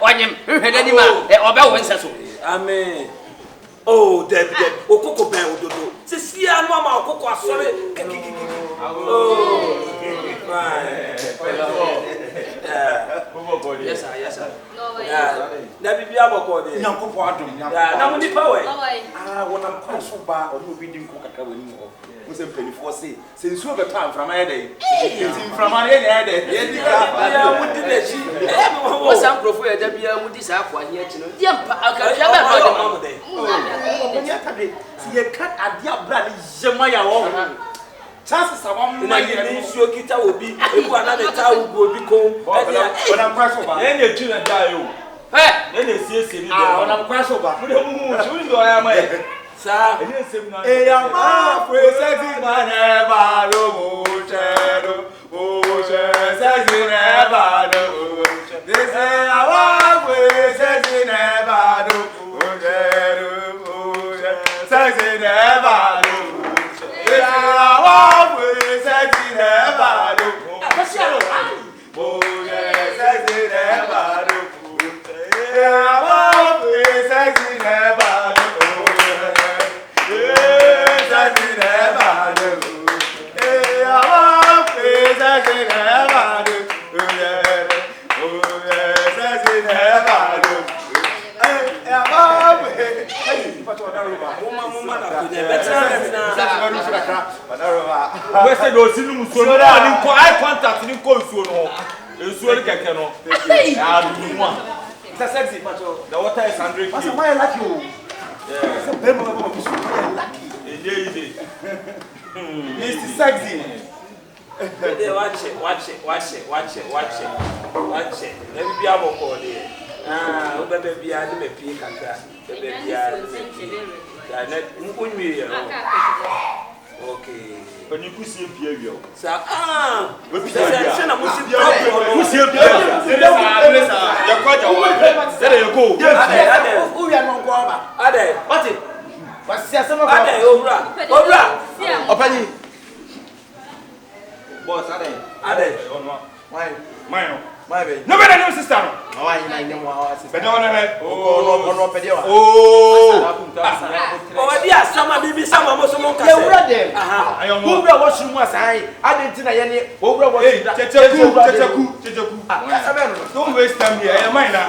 On him, any man, or Bell Winchester. Amen. Oh, Debbie, Coco Bell, Dodo. Cecilia, Mamma, Coco, sorry. Oh, yes, sir. No, na bibia boko de nyankopɔ adom na mo nipa we wonam kwa so ba ɔno obi di nko kakra wani mu hɔ mo sɛ mpanifoɔ se nsuo bɛtɔ amframa yɛ dɛ nti mframa yɛ dɛ yɛ di ka ya mo di na chi wo san krofo ya da bia mu di sa kwa ne achi no dia mpa akafia ba ma de mo de ɔnya kade yɛ ka ade abra ne yema ya wɔ chances awam na yɛ nsuo kita obi eku ana de ta obi kom wonam kwa so ba yɛn na etu na da yo yɛn na esiesie ni de wonam kwa so ba mo de mu so ndo ya ma yɛ sa ɛne nsɛm na eyama sexy man never no shadow sexy never no they say our sexy never no shadow sexy never no they say our sexy never no sexy never no sexy never wese do sinu muso no ni nko eye contact ni nko nsuo no nsuo ni keke no ya du a it's sexy pacho the water is 100 what's my lucky oh yeah so bema baba bisu lucky eje it's sexy de watch na bibia boko de o bebe bia de me pie kakra bebe bia ya na nkunwi ya okay pani kusie pie wio sa we bi sa na musi kusie pie sa ya kwaja wa sele yeko o wi anon ko ba ade ate wasi asema ko ade owura opani boss ade onwa why my baby no better no sister no why na ni mo sister better on he ono pede wa o di asama bibi sama mo so mo nkase ye wura dem who wura wo shuru mu asai adenti na ye ne wo wura wo checheku don't waste time here eh mine na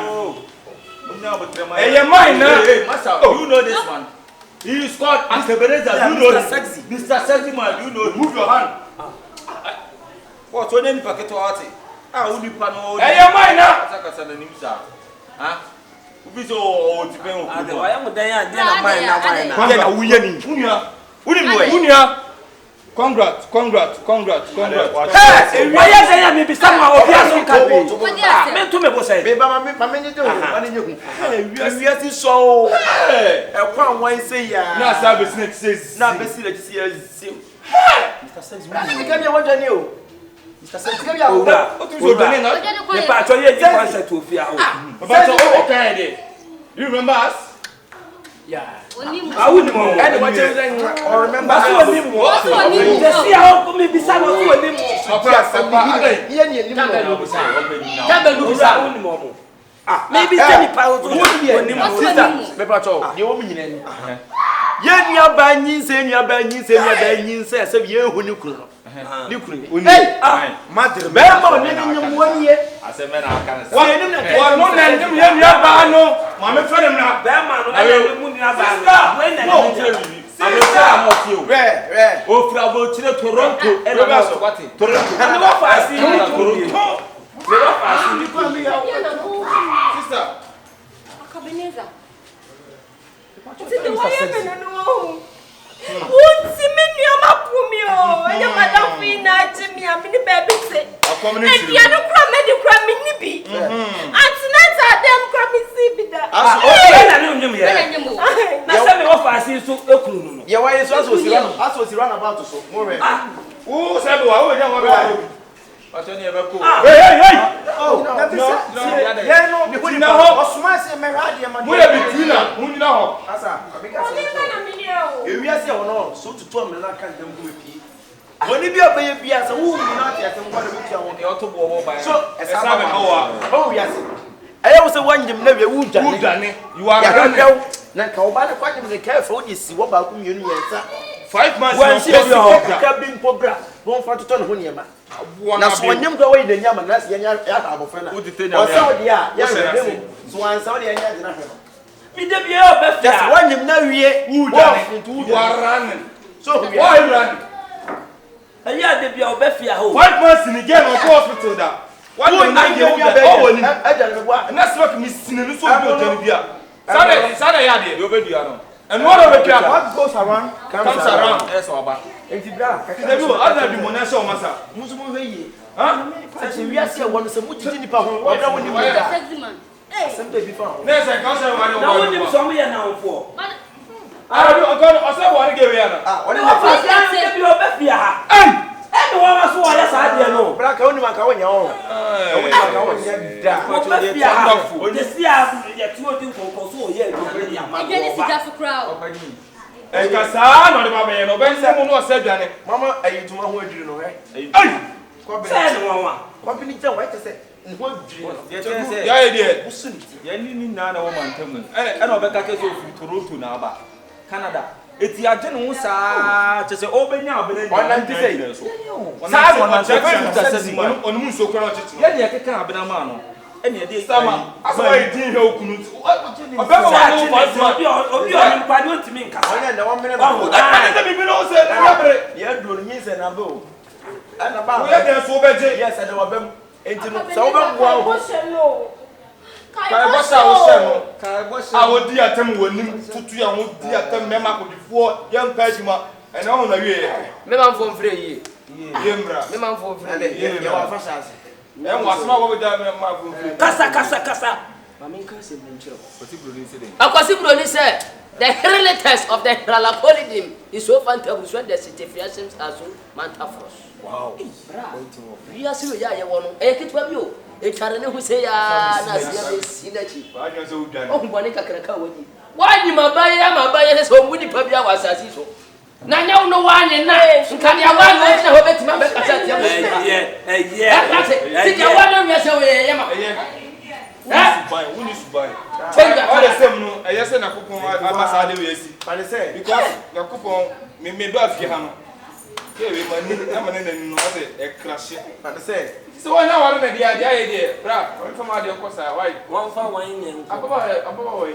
mine na massa you know this one he is called Akabenezer you know Mr. Sexy man you know move your hand what one ni paketo ati uni pa no mine na sakasa na nimsa ubi so o ti ben o ade wa ya mo dan ya de na mine na ya na wuye ni unia congrats hey wa ya dan ya me bi sama obi aso ka be me to me bo say be ba ma me nyeje o ma ne nyeku wi ti so e kwa wan say ya na sa be snake says na be si le ti si Mr. Sexy we can you want ni o Mr. Sexy can you o tu so be na me pa to ye ni concert ofia o but okay dey you remember us yeah awuni mo and what you saying or remember so oni mo the see how me bi sa no so oni mo ye ni ni mo awuni mo maybe tell pa o oni mo sister me pa cho ye wo mi nyina ni ye ni abanyin se se ye hu ni kunu ni kunu hey madre be ma ni nyam wani ye aseme na aka na wa no na ndim ye ni aba no ma me fere na be ma no ele mu ni aba no when na ni tell me amesa amoti o re o fira bo chire Toronto e na so kwati Toronto and what fast ni Toronto me what fast ni kwa mi ya sister Akabenezer Tinde waya meneno Wunti menu amapumi o enya madam fina jimi amini baby say and you no kra me di kra me ni bi antinata dem kra me si bi da okay na no nyum ye na say me what fast so ekunu no ye why so si run about so mo re o se be wa o nya wa be Pacho ni ebe ko. Hey. Oh, no. Yeah, no. Ni kuni ho. Osuma se me radio ma. Mo le bitina, mo nyina ho. Asa, abika se. Ewi ase ho no, so tutu am na kan dem go pi. Woni bi obaye bia se wo mu na tia se ngwa de bitia ho. E oto bo wo ba. So, esa be ho wa. Oh, wi ase. Aye wo se wanjim na we wu dwane. You are na ka oba de kwanjim ne ka fa oni si wo ba ku mienu yensa. 5 months no so ka bi mpobra. Don fa tutu no ho niema. Na so nyem do we de nyama na se nya ya abofra na. O se o dia ya so answer the anya de na hwe no me de bia obefia just one him na wie you are running so why you running aya de bia obefia ho 5 months in again on hospital da one day na get woni aja me boa na smoke mi sinelu so bi o jani bia sada ya de you obedua no and what of the what goes around comes around yes oba enti bra the do other the money so masa musumu hwe yi se wi ase won se mu titi nipa ho wa bra woni mu da sem de bi fa na se ka se wa na woni so mo ye na onfo I say what give ya na woni na fa de bia obefia ha e wa ma so wa ya sa de no bra ka woni ma ka wonya ho woni ma ka wonya da obefia ha de sia ya tuo din ko so ye do ya ma e gani sika for crowd e ka sa no de ba be no ben se mo no se aduane mama ayituma ho adiri no he ko be se no wa ko bi ni je wa tese ho adiri no ye tese ya ye de busunti ye ni na wo mantam e na obeka ke so fi Toronto na aba Canada eti age no ho saa tese obenya abena ni ona ntise sa no na se onum so kwa no chichi ye de keka abena ma no ene de sama asoma idin he okunu obema wa no fa obi oni mpa ni otimi nka onya na wo mene na na bibi no se na bre ye do ni se na bo ana ba wo ye de so beje yes ada wo bem enti no sa wo bem bo awo kai bossa wo se no kai bossa awodi atem wonim tutu ya wodi atem mema kodifo ye mpa adwuma ene ho na wie me man fo mfre yi ye mra me man fo mfre ye wa fa shase e mo asma wo da me ma fo mfre kasa mama nka se menchiro particularly say akwasi broni say the relatives of the Ralapolidim is so fantabulous when the situations are so mantafros. Wow. We are so ya wono e kitwa bi o e tware ne hu say ya na sia be sinachi ba jan so udane o mbone kakraka wani wani mabaye so mudi pa bia wasasi so na nya no wani na nka dia wani na ho betima be kasa tia mo ti dia wani mi ase we ya ma Wuni subai. All the same no, I say na kupon amasa de we si. But say because na kupon me ba fi ha no. Ke we mani amane na no say e crash. but say So when I want na dia dey, bra, when from dey kosa why? one fa one yen Ababa why?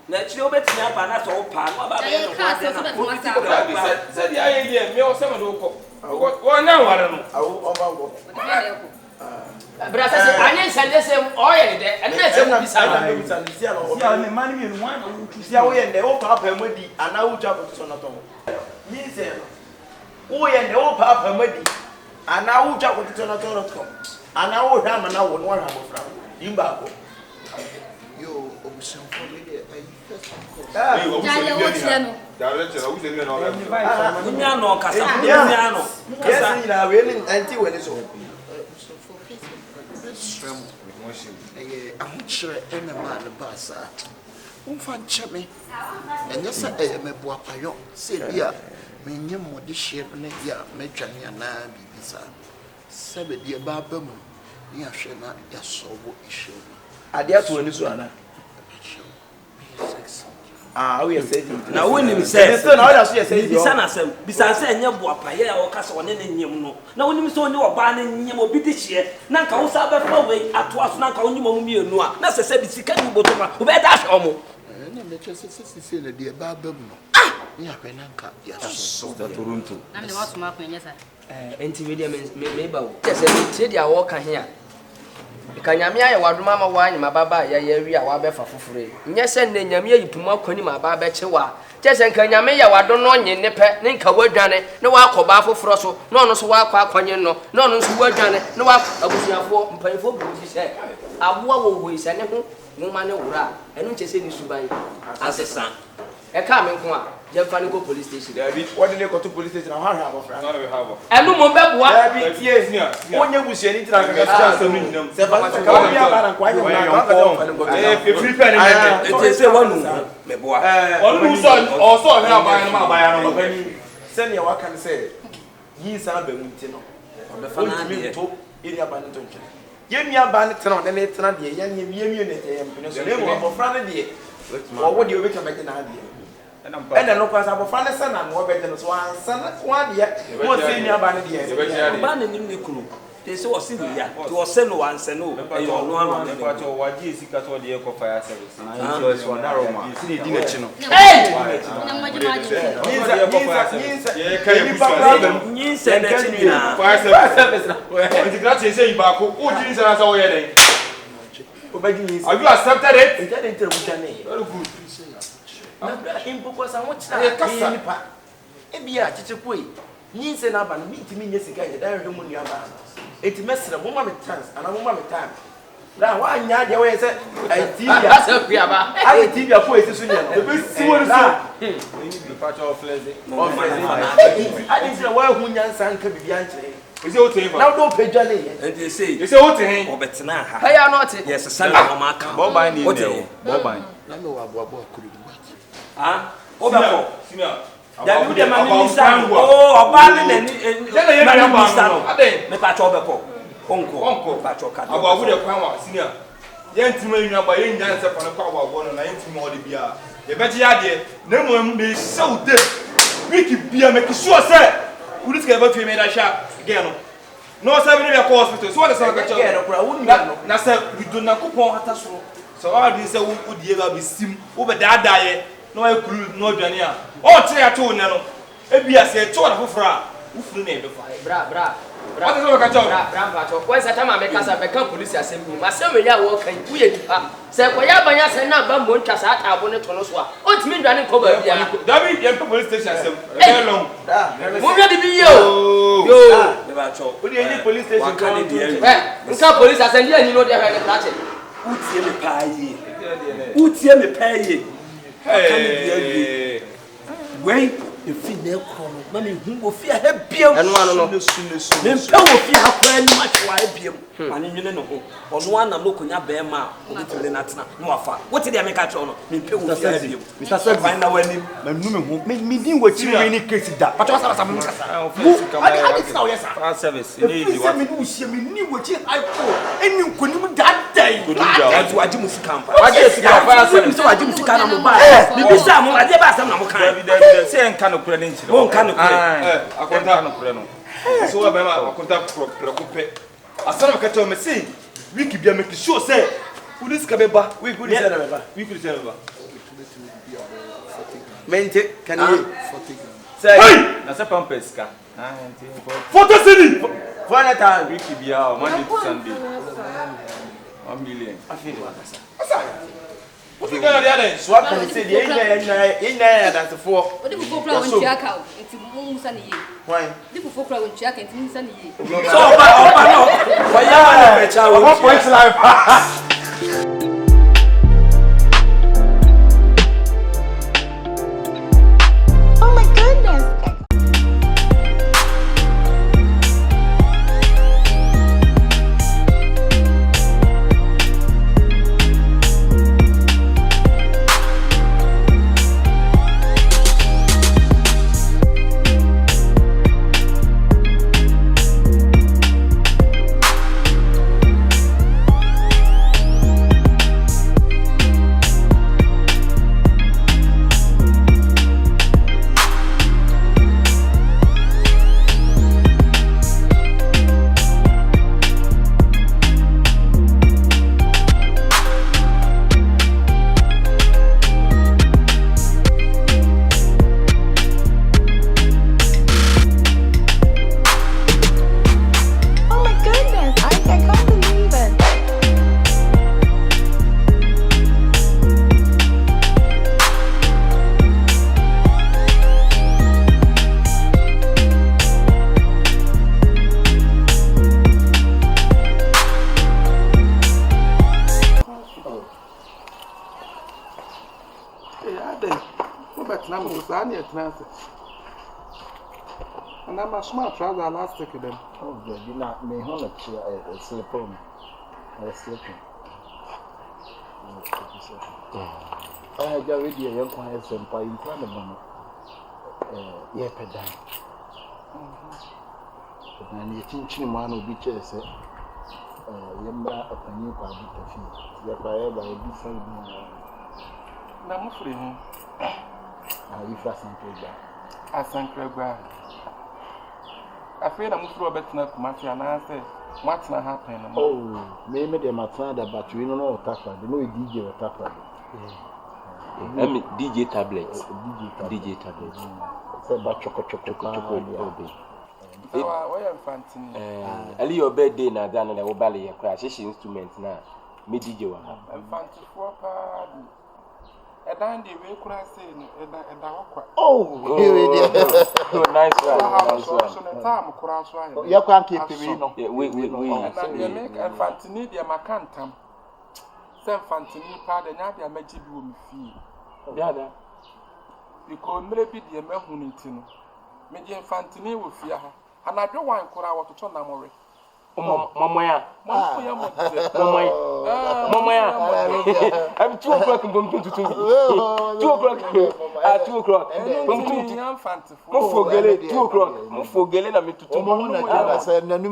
na chiri obetimi apa na so pa no ba be no Say dia dey, me o say me do ko. Wo na ware no. awo oba go brasa se anya sande se oye de ena se mu bisa na bisa ni sia no ya ne mani me no wan o tu sia wo ye ne wo papa madi ana wo twa ko so na to ni se no wo ye ne wo papa madi ana wo twa ko so na to ana wo hwa ma na wo no hwa mo fra yimba ko yo obusan for me de ai first Hey, wo Jale wo tire no. Director, wo say me na o. kunya no kasa kunya no yes ni na we ni anti we ni so stram ahokyerɛ ɛna maa ne baa saa womfa nkyɛ me ɛnyɛ sɛ ɛyɛ mɛboa payɔ sɛ bi a menyɛ mmɔde hyeɛ no ne bi a mɛdwane anaa biribi saa sɛ bɛdeɛ baaba mu ne ahwɛ na yɛasɔbo ɛhyɛ mu adeɛ to ani so ana we say na wonim se so na oda so ye say bisa na sem bisa se enye boapa ye o kasa woni ne nyem no na wonim se oni oba ne nyem obi de hye na nka wo sa be fa we ato aso na nka woni mo mienu a na se bi sika ni botoma wo be da hwe omo na mɛkyɛ sɛ na deɛ baaba mu no ne ahwɛ na nka yɛasɔbo Toronto Na me want to mark when yes sir. enti media me ba wo tese tie dia wo ka he a ka nyame aye wadoma ma wa nyama baba ya wi a wa be fa fofore nye se ne nyame ayi puma kwani ma ba be chewa tese nka nyame ya wado no nye ne pe ne nka wadwane ne wa akoba foforo so no no so wa akwa akwanye no no no so wadwane ne wa abusuafo mpanifo bu ji se aboa wo ho ise ne ho nwoma ne wura enu nche se ni suban asesa e ka me nko a je fa ne ko police station David, what did they go to police station how have of na we have. enu mo be boa David tie onye busuani tira ka ka so mi nyam. se ba ka wa bia ba na kwa nya na ka ka fa ne go Free pen me. enti se wonu me boa Onu so o so he aban no ma aban no. se ne wa kan se yi sa ba mu nti no be fa na de to iri aba ne to ntwe ye nua ba ne tena de ne tena de ye ne miemie ne te ye mpene so ne mo abofra ne de wo de obi ka be na de ena no kwasa abofra ne se na no be de no so ansa na kwa de mo se nua ba ne de ye ba ne nim ne kunu They say was in ya. To was say no one say no. E yo no anu ne But o waji esika to de eco fire service. It was narrow man. See the dinner chino. Hey! Nyinsa na chini na. Fire service. Integrate say back o jini say na say o ye den. Have you accepted it? Very good. Because I want to nipa. Ebia chichekwe. Nyinse na ba no mitimi nye sika ye dan hwemu nua ba. Eti mesra mo ma me chance ana mo ma me time. Na wa nya de we say tibia. Asa bia ba. Ai tibia ko esi so nya no. Be si wo so. We need the patch of flexing. I didn't say wa hu nyansa nka bibia nkyere. We say o ten. Now don't pay Johnny. And they say o ten. obetena ha. Hey, are not. Yes, Sunday mama ka. Boban ni ne. Boban. Na me wa boabo akuru. Ah, obeko. Senior. Ya bi de ma ni sa. Oh, oba ni na ni. Me pa cho obeko. Onko. Pa cho ka. Abawu de kwan wa senior. Ye ntima nwa ba ye nyan se fa ne kwa abawu no na ye ntima o de bia. Ye beji ade na mo me show de. Wiki bia make sure say we this get to me that sharp again. No say we dey call hospital. So what the say ka cho. Na say we do na kupon hata so. So all this say we die ga be sim. We be da ye. No e kuru no adwane a. O tire ato ne no. E bia say to na fofora. Wo furu na e be fa. Bra. What the say ka cho. Bra cho. When say time make kasa be kan police assembly. Ma say me ya wo kan ku ye dipa. Say ko ya banya say na ba mo ntwa sa ata abo ne to no so a. O timi dwane ko ba bia. David ye police station sem. Very long. Mo wi di bi yo. Me ba cho. We dey any police station Kan di e. Nka police assembly ani no dey ha ne plache. Utie me pa yi. Utie me pa yi. Hey. Wait, you feel no come. Mami hu wo fi ha biem. Eno ano no. Me mpe wo fi ha kwa ni match wa biem. Ani nwene no ho. Ono anam no konya be ma, obitimle na tena. No afa. What dey make catch ono? Me mpe wo fi ha biem. Mr. Sabi. Find na wani. Mamnu me hu. Me din wa chiri we ni case da. Pato sa me kasa. Adi sa o yesa. Fire service. Ni di wa. Me ni usie me ni wa chi iPhone. Eni nkonim da dai. Ati waji musika mpa. Waje sika fire service. So waji musika na mo ba. Bibi sa mo ade ba sam na mo kan. David say nka no kure ni nchire. Mo nka no kure. Akonta no kure no. So we be ma akonta kupe. Asana ka tell me say wiki bia make sure say who this ka be ba. We could say ba. We could say ba. Mente can you 40 grand. say Na say pampers ka. photo city. For that time Wiki bia Monday to Sunday. 1 million. afide wakasa. What you gonna do then? So what can you say the ina that for Odi fufu kura won chiaka o. Enti mu musa ne ye. why Di fufu kura won chiaka enti musa ne ye. So oba no. Wa ya na pecha wo. what point life Oh my goodness. Oh my goodness. I can't believe it. And I'm a smart trouser elastic them. Oh, baby, not me. Hold up, slip on. Slipping. I got with you, young quiet, some pie in front of them. Yeah, pedal. And you teaching man will be chess. Yamba upon you, by the feet. You're by a different. I'm free. If I sent that. I sank a grand. I feel I'm through a better enough, Matthew, and I say, What's not happening? Oh, maybe they might find that, but we don't know what tackle. They know a DJ or tackle. I mean DJ tablets. DJ tablets. It's about choco. So why am fancy? Ali your birthday na dan na wo bale ye kwa she instrument na me DJ wa. I'm fancy for party. A dandy we could say oh, nice one. So the time cross one. You can't keep it, no. We. And they make a fancy dear macantam. Some fancy part and Nadia magic room fee. Yeah, because maybe the American Median Fantini will fear her. And I don't want to out to turn Namore. Mamma, I'm 2 o'clock and going to 2 o'clock. At 2 o'clock. Forget 2 o'clock. Forget it. I'm to tomorrow. I said, no, no,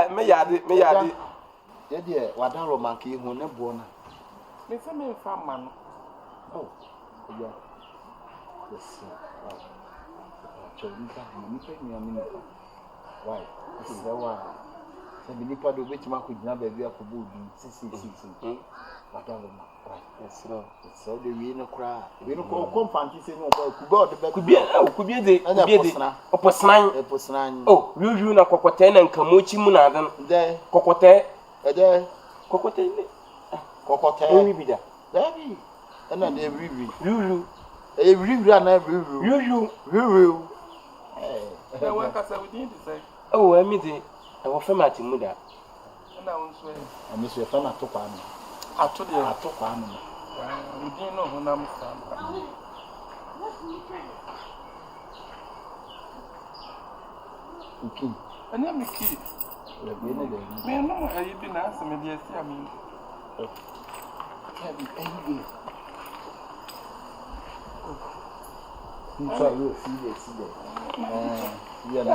me yadi. Yeah, dear, what a romantic who never born. Miss me from man. Oh, yeah. Yes, why? This is the one. The Minipa do which man could never be a kubu. What a roman. Yes, sir. It's all the we no cry. We no come fancy saying, oh, could be the Opposite. Oh, you na Cocoten and Kamuchi Munadan. There, Cocote, Cocote, there be. And then they review. A review and a review. What I said we didn't say. Oh, I mean, I was from Matimuda. And I was saying, and Miss Fana took on me. I told you, I took on me. We didn't know who I'm standing. Okay. And then the key. Me no how you been asking me this, I mean. You try to see this. Oh, yes, sir.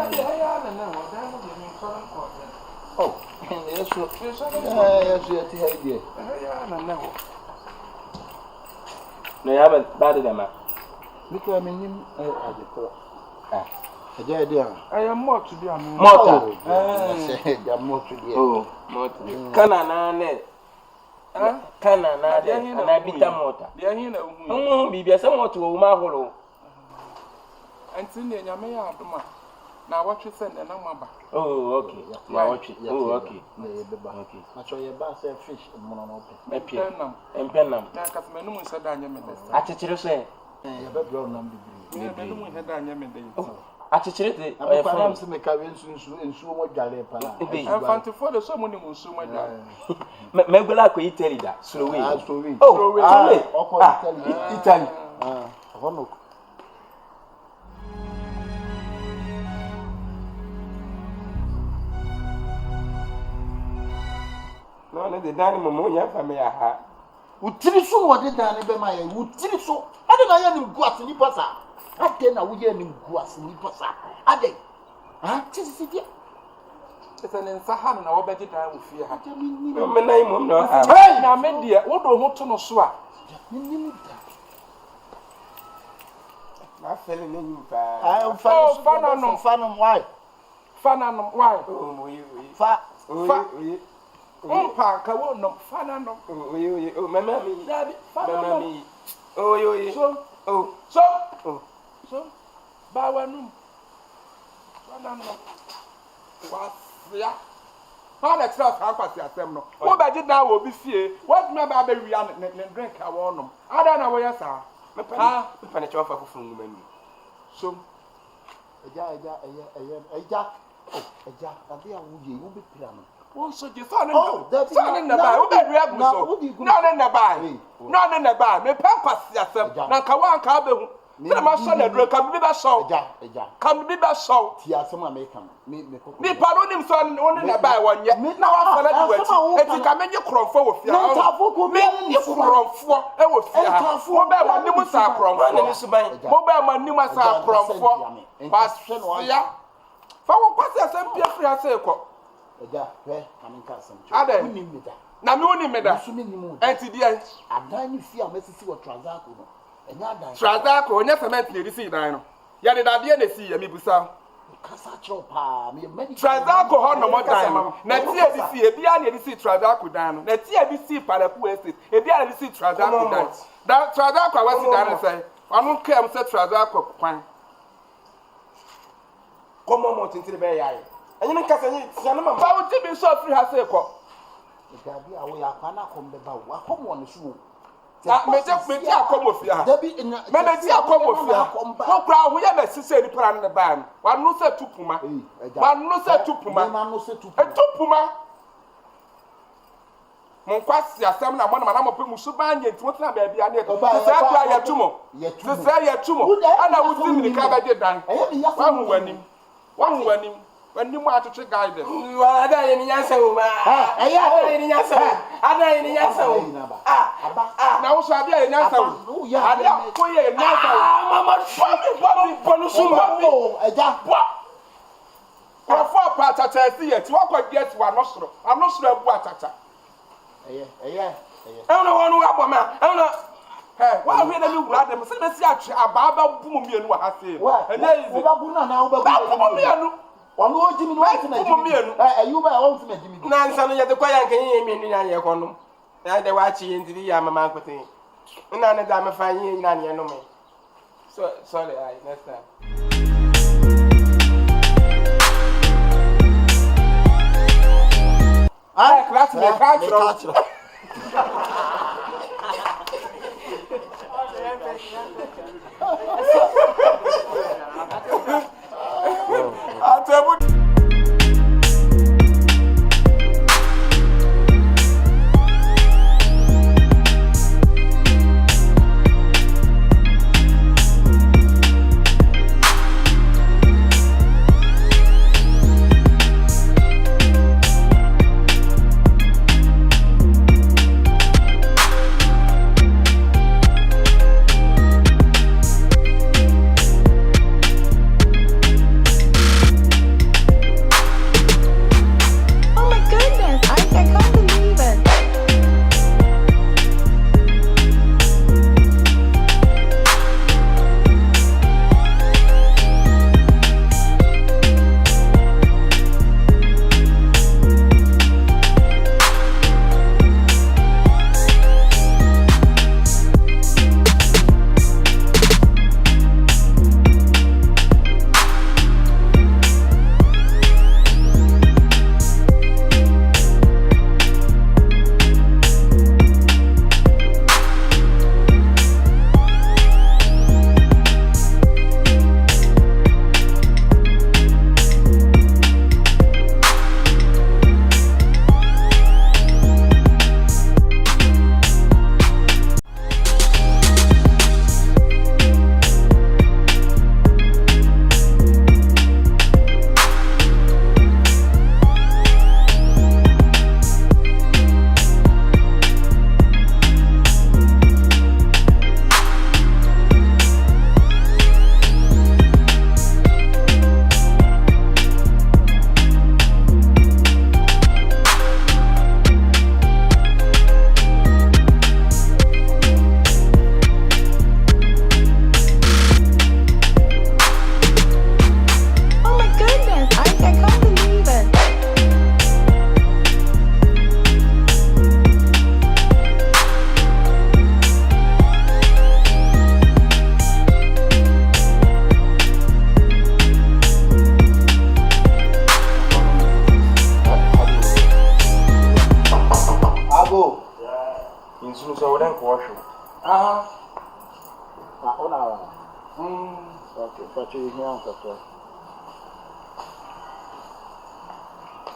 No, you haven't batted them up. Because I mean, I am more to be a mortar. More to be. Oh, mortar. Canana, and I beat a mortar. They are here. Oh, be somewhat to Mahoro. And Cindy, I may have now what you send and I'm back. Oh, okay. Oh, okay. I show you bass fish and monopoly. And Penam. Because my name is a diamond. I teach you say, I teach it. I'm going to make a ring soon and so much gallery. I'm found to follow someone who so much. Maybe I could tell you that. So we Italy. No, the dynamo, family. Utili so what did Danny be my utili so. I don't know any guas in Passa. I tell now we hear him guas in Passa. Are they? Huh? It's an insahan and our better time with fear. My name, no. Hey, now, Mendia, what do you want to know? Swap. My feeling in you. I am fan on why? Oh, Park, I won't know. Fan on. Oh, mamma, daddy, mamma. So, Bawanum. Yeah. How the stuff happens at them. What I did now will be fear. What my baby and drink I want them. I don't know where you are. My penetration from me. So, a be piano. Also, you found in the bar. Not in the bar. Not in the bar. Me pampas yourself. Nakawan Kabe. My son, a drink, come be back so. Come be back so. Tia, some American. Me pardon him, son, only in the bar one yet. Now I follow you. If you come in your crop for you, you crop for mobile money was our crop. Mobile money was our crop for. For what was your son, Pierre? Eja, where coming castle. Ade. Na me woni me da. Enti dia. Adan ni fi a mesisi wo transact no. Enya adan. Transact onye cement na edisi dan no. Ya de dadie na si ya me busa. Kasa chọ pa me many. Transact ho no mo dan no. Na ti edisi e bia na edisi transact dan no. Na ti edisi Parapu estate. E bia na edisi transact dan. Da transact wa wasi dan say. Anu kem say transact kwan. Komo mo tintire be yae. Enye ne kasa nyi tia no mama. Ba wo ti bi so free ha say ko. Gabi awo ya kwa na kom be ba wo. Akomo no so. Na me ti akomo fi ha. Me ti akomo fi ha. Wo kura ho ya na sise ni para ne ba no. Wa no say tupuma. Wa no say tupuma. Ma no say tupuma. Tupuma. Mon kwasi asem na mo na mo pe musu ba anye ntimo tena ba bia ne ko. Sisa kura ya tumo. Sisa ya tumo. Ana wo ti mi ka ba je dan. Wa hu wanim. Wa hu wanim. When you want to check guidance, you are there in Yansa. I in Yansa. I in Yansa. Now, so I be in Yansa. I don't put you in Yansa. Mamma, what for part of the what get one nostril? I'm not sure what attack. I don't know one who up on my. I don't know. Hey, why we don't know them? So let's see a baba boom me and what I say. And there is a One more Jimmy White and you by all to Jimmy. Nansan, you the quiet can mean in your condom. I the watching into the Yamama thing. And none of them are finding none, you know me. So sorry, I next time. I class me catch.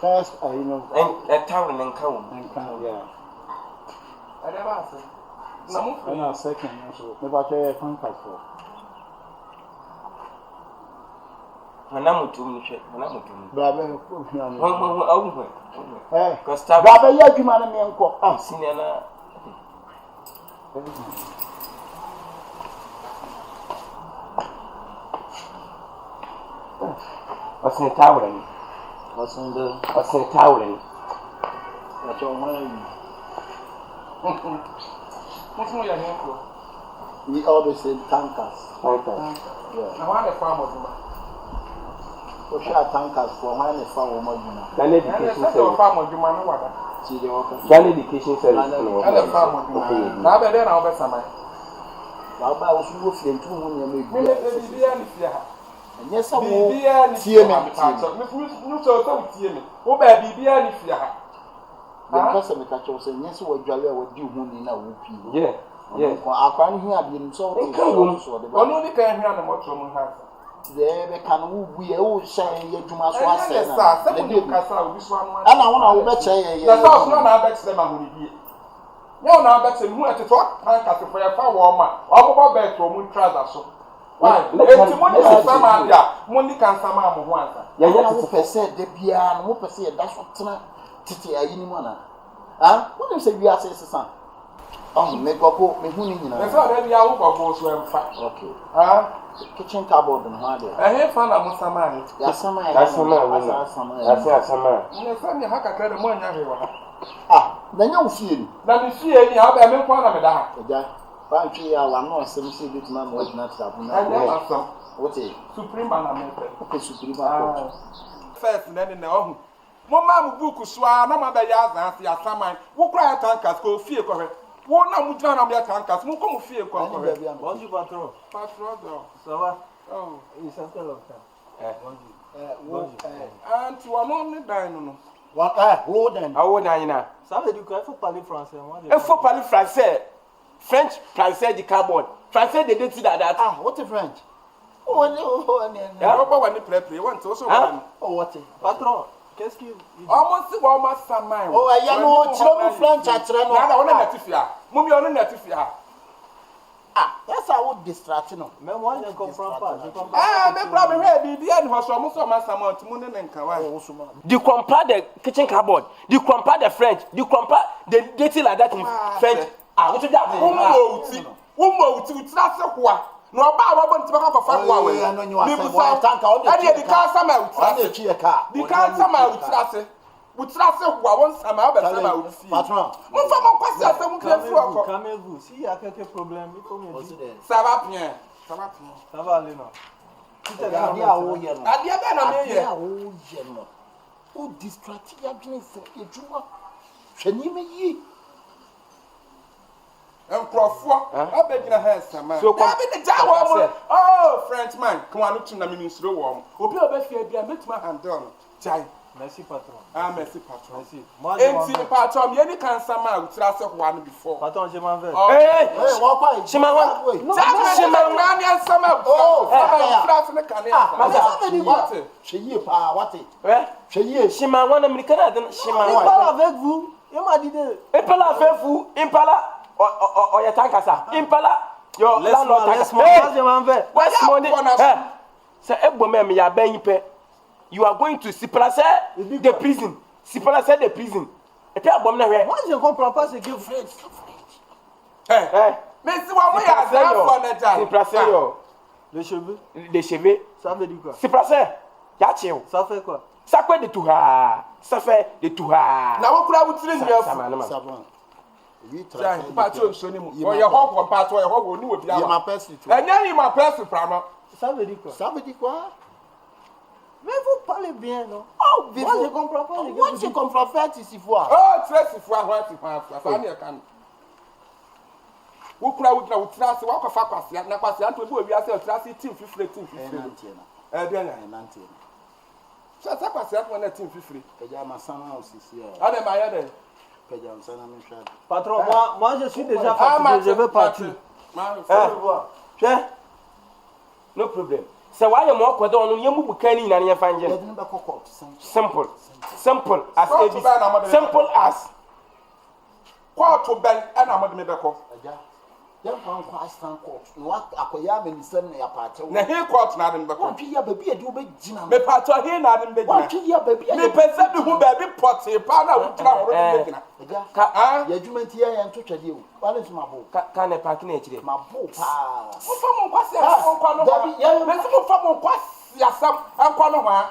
First, you know, a town and count. Yeah. I never said. No, second, so never try a contact for. Anamutum, Brother, eh, Baba Yakiman and Yanko, ah, Sinana. What's in the tower? What's in the towering. What's your mind? What's more your name for? We always say tankers. Yeah. I want a farm of them. For sure, tankers for one and farm of Maguna. Then education service. Farm of Juma, no other. Then education service. And a farm of Juma. Now, then I'll bet some. Baba was moving to whom you may and yes, I will be a tear. No, so tear me. Oh, baby, any fear. The person that was saying, yes, what Jalia would do in a whoopee. Yeah. I can't hear him so. Only can hear the motor house. There can we all say, you must was and I want to bet you. That's all not bet them. No, now that's a new at talk. Tank for a far warmer. All about bed for moon trousers. Why? Money can some of one. Yeah, said the piano, who per se, that's what Titi, anyone. Ah, what do you say? We are saying, son. Oh, make up me who you know. That's all that we are over to fact. Okay. Ah, kitchen cupboard and hard. I have found a Musamari. That's some. Ah, then you'll feel. Then you see any other one of that. But you are not some secret man was not happening. What is Supreme man? Okay, Supreme. First, then in the home. Mamma book swan, no matter yas, and the summer. Who cry tankers go fear correct. One of them down on their tankers, who come fear correct. What's your patrol? Patrol, so oh, it's a fellow. And to an only dino. What I would I ça veut dire qu'il faut parler français. Il faut parler français. French, français du carbone. Français de deux that. Ah, what is French? Oh, no, one play one also. Oh, what? Patron, qu'est-ce que almost some mind. Oh, I am French at Reno. I want to Natifia. Mummy on Natifia. Ah, that's how distract you. Mais moi je comprends pas. Ah, mais problème est bien parce que moi ça m'a ça monte mon nen kawa. Du compare the kitchen cupboard, du compare the French, du compare the dirty like that in French. Ah, what you da? Wo uti trase kwa. No ba wa bon tiba ka fa kwa we. Me bu sa tanka on the car sama uti. The car sama uti. Utrase kwa won sama ba sama uti. Patron. Mon fa mon kwasi ase mu kle fu oko. Calmez-vous. S'il y a quelques problèmes, il faut me dire. Ça va bien. Ça va bien. Ça va aller non. Adia be na me ye. O distract ya dwene fo ejuma. Hwani me yi. Enkrofo abegina ha sama. So kwa be the jawo mo. Oh, Frenchman, come on to na me nsuro wo. Obi obefia bia metima handle no. Jai. Merci patron. Ah merci patron. Merci. Moi je patron, me any can sama utrase one before. Patron, je m'en vais. Hey, what why? Je m'en vais. Je m'en vais sama. Oh, utrase ne kan ya. What? Cheye pa, what? Cheye. Je m'en vais américain là, je m'en vais. Il parle avec vous. Il m'a dit de. Il parle avec vous. Il parle. Oh, ya tanka ça. Il parle. Yo, laisse-moi, je m'en vais. What's money? C'est un bon même ya ben yipe. You are going to Siplacer the prison. Siplacer the prison. Et puis moi je ne comprends pas ce que vous faites. Mais si moi ya ça Siplacer les cheveux. Les cheveux. Ça veut dire quoi? Siplacer. Ya tio. Ça fait quoi? Ça fait de tout ha. Ça fait de tout ha. Na wo kura wo tire ni afu. Ça va. Oui, très bien. Patron soni mu. O ye ho ko patron ye ho wo ni wo bia. Il m'appelle si tu. Enya il m'appelle si prama. Ça veut dire quoi? Ça veut dire quoi? Mais vous parlez bien, non? Oh, moi je comprends pas. Moi je comprends pas ici fois. Oh, très si fois, ouais, si fois. Ça n'y est quand. Wo kura wo dra wo trase wa ko fa kwase na kwase anto bi obi ase o trase team fifre. Bien na nanti. Ça kwase anto na team fifre. Peja masama osisi. Ade ma ya de. Peja masana mi shade. Patron, moi je suis déjà fatigué, je veux partir. No problem. So why you more kwado onu yemu bukani na ne fanje. Simple. Simple as ABC. Simple as. Court ben and amade me beko. Yan fan kwa stand court. No akoya me nisem na ya paate. Na he court na dem beko. Twi ya baby e de obegina. Me paate he na dem begina. Twi ya baby. Me pese bi hu baby pot pa na wo tira ho dem begina. Ka ya adwumenti ya yan to twade o. Wale so mabo. Ka na park na ekire. Mabo pa. Mo fa mo kwase an kwa no. Me so mo fa mo kwase asam an kwa no ha.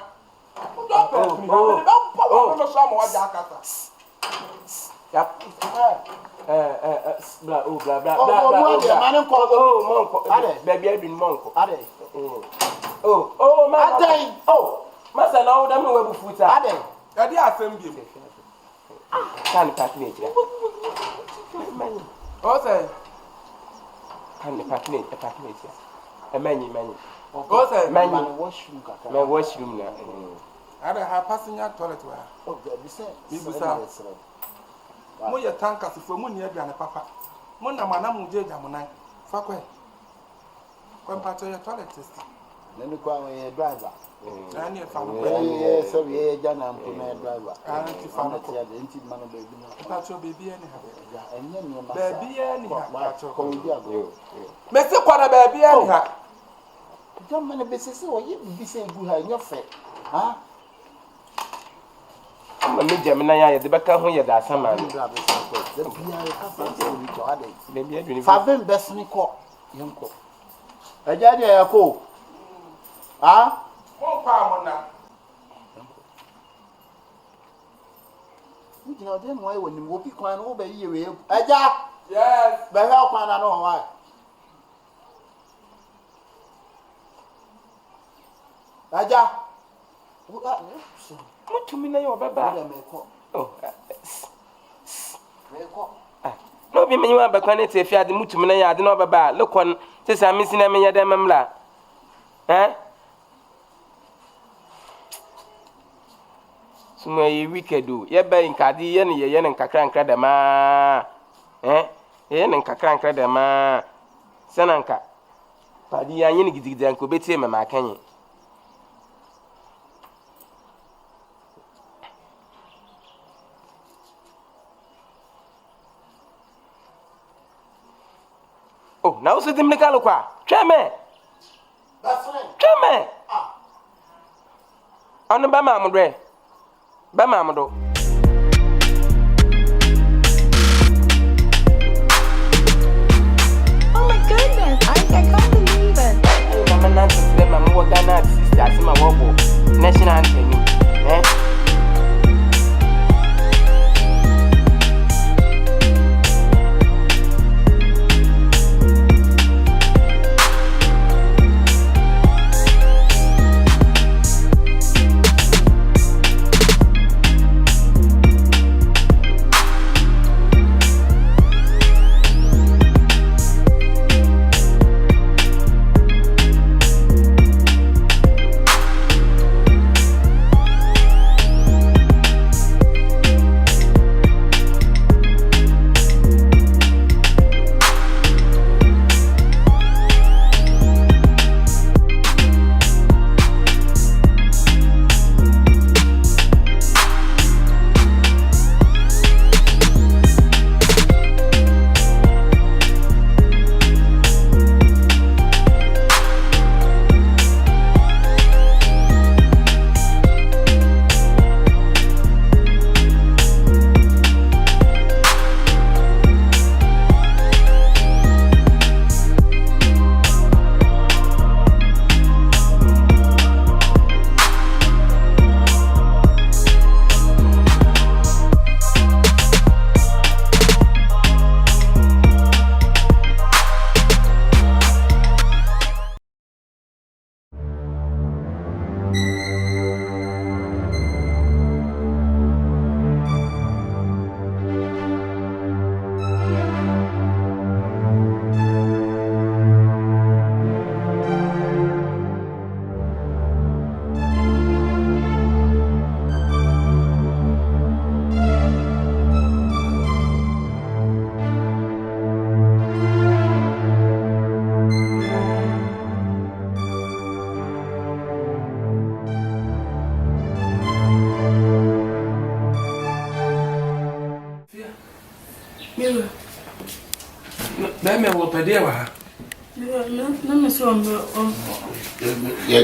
Masa na wo da me wabu futa. Ade. Ade asem bi. Kan partner tira. O say. Kan partner tira. Emanyi. O say manyi washroom kaka. Me washroom na. Ade ha passenger toilet wa. Oh, be say. Bi busa. Mo ye tanka sifo mo ni aduane papa. Mo na mana mo jeja mo nan. Fa kwe. Kwa mpato ye toilet test. Nani kwa we driver. Nani fa mo kwe. So we jana mpo na driver. Ti fa mo ya de nti mano baby no. Mpato baby ani ha. Ya enye ni ma. Baby ani ha. Mpato ko ndi ago. Me se kwa na baby ani ha. Jama na besese wo ye bi se gu ha nya fe. Ha? Ma me jam na ya de beka ho ye da sama ni. Da be se ko. Da biya ya ka fa se wi to ade. Baby adwini. Fa ben besni ko. Yenko. Aja de ya ko. Ha? Mo pa mo na. Ni jina de mo ayi woni mo bi kwan no be yi we. Aja. Yes. Be ha kwan na no wa. Aja. Mutumi na yo baba. Oh. Meko. No bi menyi wa bakwan na te fi ade mutumi na ya ade no baba. Lokon te sa misi na menya dem mla. Suma yi wikedu. Ye ba inkadi ye ne nkakra nkra de ma. Ye ne nkakra nkra de ma. Senanka. Padi ya yin gidigidi anko betie me ma kanyi. Oh, now so dim lekalo kwa. Tweme. That's right. Tweme. Onu ba ma amudre. Ba ma amudo. Oh my goodness, I can't believe it. Hey, mama nanti sile mama waga na sister asima wobo. National anthem. Bẹ́ẹ̀ni ẹ̀wọ̀ pẹ̀lú ẹ̀wà. Nami sọ ọmọ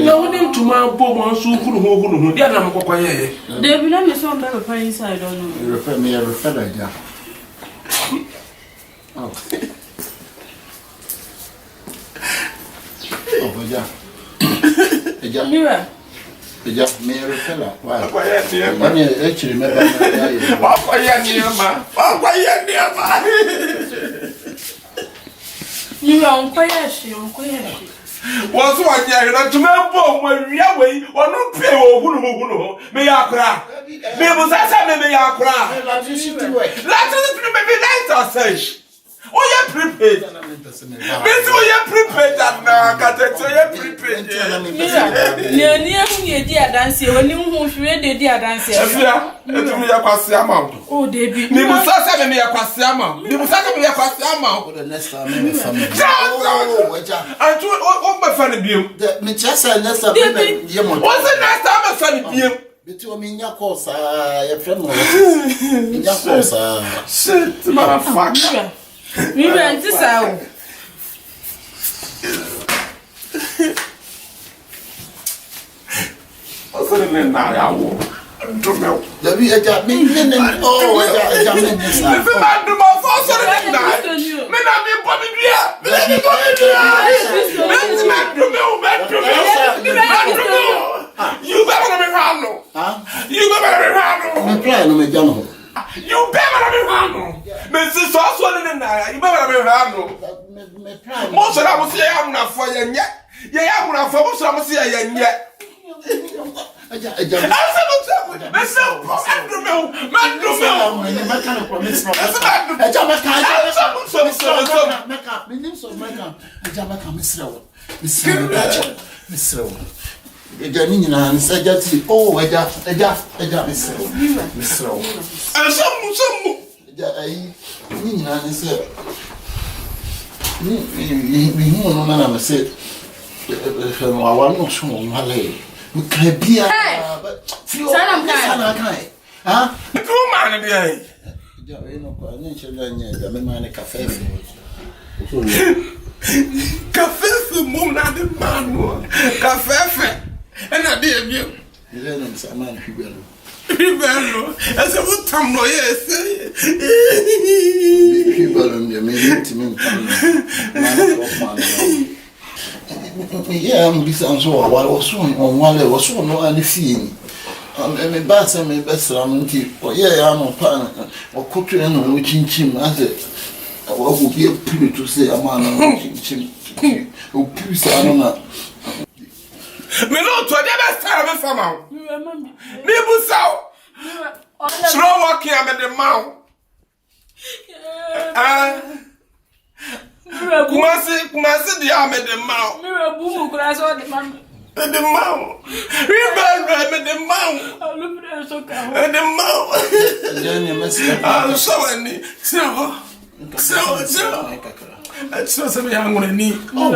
na wọ́n ní ntoma bọ́ wọn sún húnuhùn díẹ̀ náà mo kọ́kọ́ yẹ yẹ. David nami sọ ọmọ ẹ̀rọ pẹ̀lú inside ọ̀nà. Ẹ̀rọ fẹ́ dàjà. Ọ̀bọ̀jà. Mira, Just mere fella. Why? Actually, you are quiet. What's one year not to remember when we are way or not pay or who may I cry? Maybe that's how may I cry. Let us maybe night or say. Oh, you're prepared. Miss, oh, you're prepared now. Got it, so you're prepared. Near dear dancing, when you won't read the dear dancing. Oh, David, you must have me a Quasiama. You must have me a Quasiama. The next time, I'm I told all my funny view. The Michessa, next time, what's the next time a funny view? Between your course, your friend, your course, shit, motherfucker. We went to South. What's the name now? Don't know. The we oh, you better be Rano. You better be Rano. You better be Rano. Mrs. Oswald in the night. You better be Rano. Most of them will say I'm not for you yet. Yeah, I'm not for most of them say yet. Hey! Huh? Café for moon and the man. Café, and I did you. You learn some man, Ribello, as a good time, no, yes. People on the minute to me. Yeah, I'm busy and so I was soon on one level, so no any feeling. I'm a bass and my best ramen or yeah, I'm a pan or cooking and watching chim as it. I will be a pretty to say a man watching chim. Oh, please, I don't know. Me no to the best time of summer. Me busao. Slow walking am the mouth. Kumasi the arm the mouth. Mirror boom, grass on the man. The mouth. Remember the mouth. And the mouth. I'm so any. So. That's not something I'm gonna need. What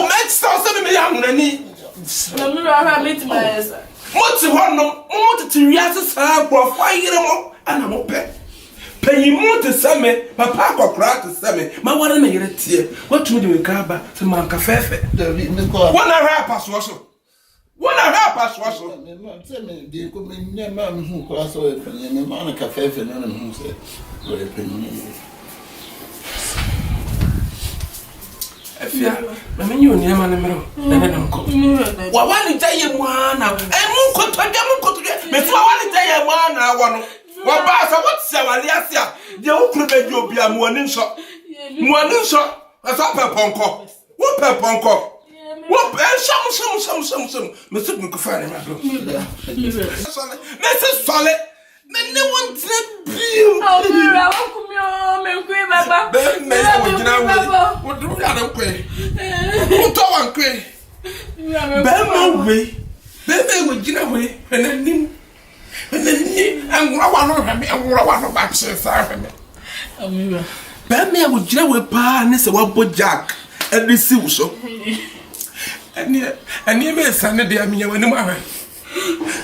makes something I'm gonna need? What's the one? What to react to why you know? And I'm open. Pay you more to summer, Papa or crack to summer. My one may get it here. What to do with Kaba to Manca Fefe? One I have pass was so. One I have pass was so. Tell me, dear, come in, man who cross away from the Monica Fefe and who said, I mean, you near my number. Well, why did you want now? And who could tell them to get before I tell you one hour? Well, Bassa, what's Aliasia? The old prevent you be a morning shot. Morning shot, as up a ponko. What a ponko? What some, Mr. Mukufani, my girl. Mrs. Solid. Men no one said you. Oh, Mira, welcome your men, Baba. What do you have? What do you want? Bema way. Bema would get away and then him. And then I'm one of them and one of back says, Bema would get away, pa, and this is what but Jack and this so. And you may send it there, me when you marry.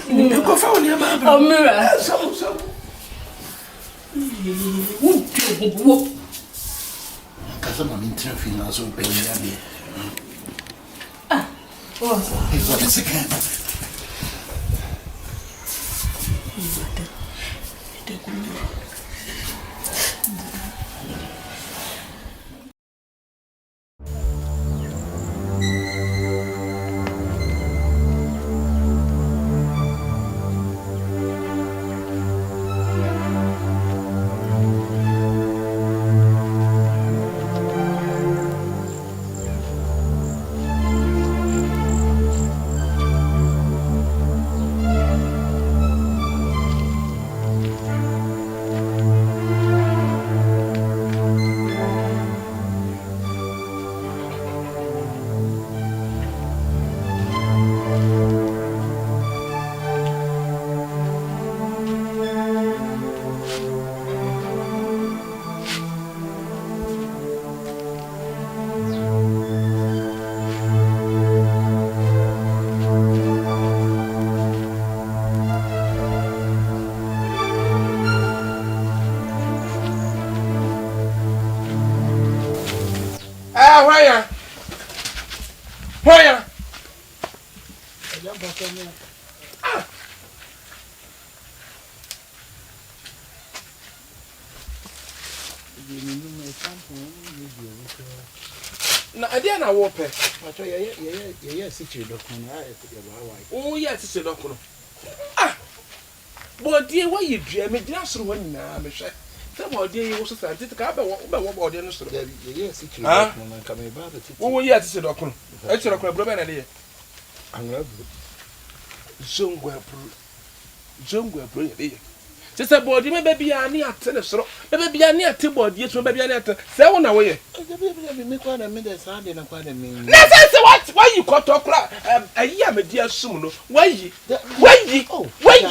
You go for your mother. Oh, Mira. So. Because I'm interfering as well, baby. Ah, what's that? Again. Why? Why? Na ade na wo pe. Macho ye sichire dokun na ye ba wa. Oh yes, sichire dokun. Ah. Body why you dream me gina soro ho nyina me hwe. Se body ye wo so santi ka be wo body no soro. Ye sichire dokun na ka me ba be titi. Wo ye sichire dokun. E chire dokun bro be na de ye. Angra bro. Jongwa bro ye de ye. Se se body me be bia ni ate ne soro. Be bia ni ate body so be bia ni ate. Se wo na wo ye. Me kwa na me de sa de na kwa na me. Na say what? Why you cut okra? Ayi amedi asum no. Why yi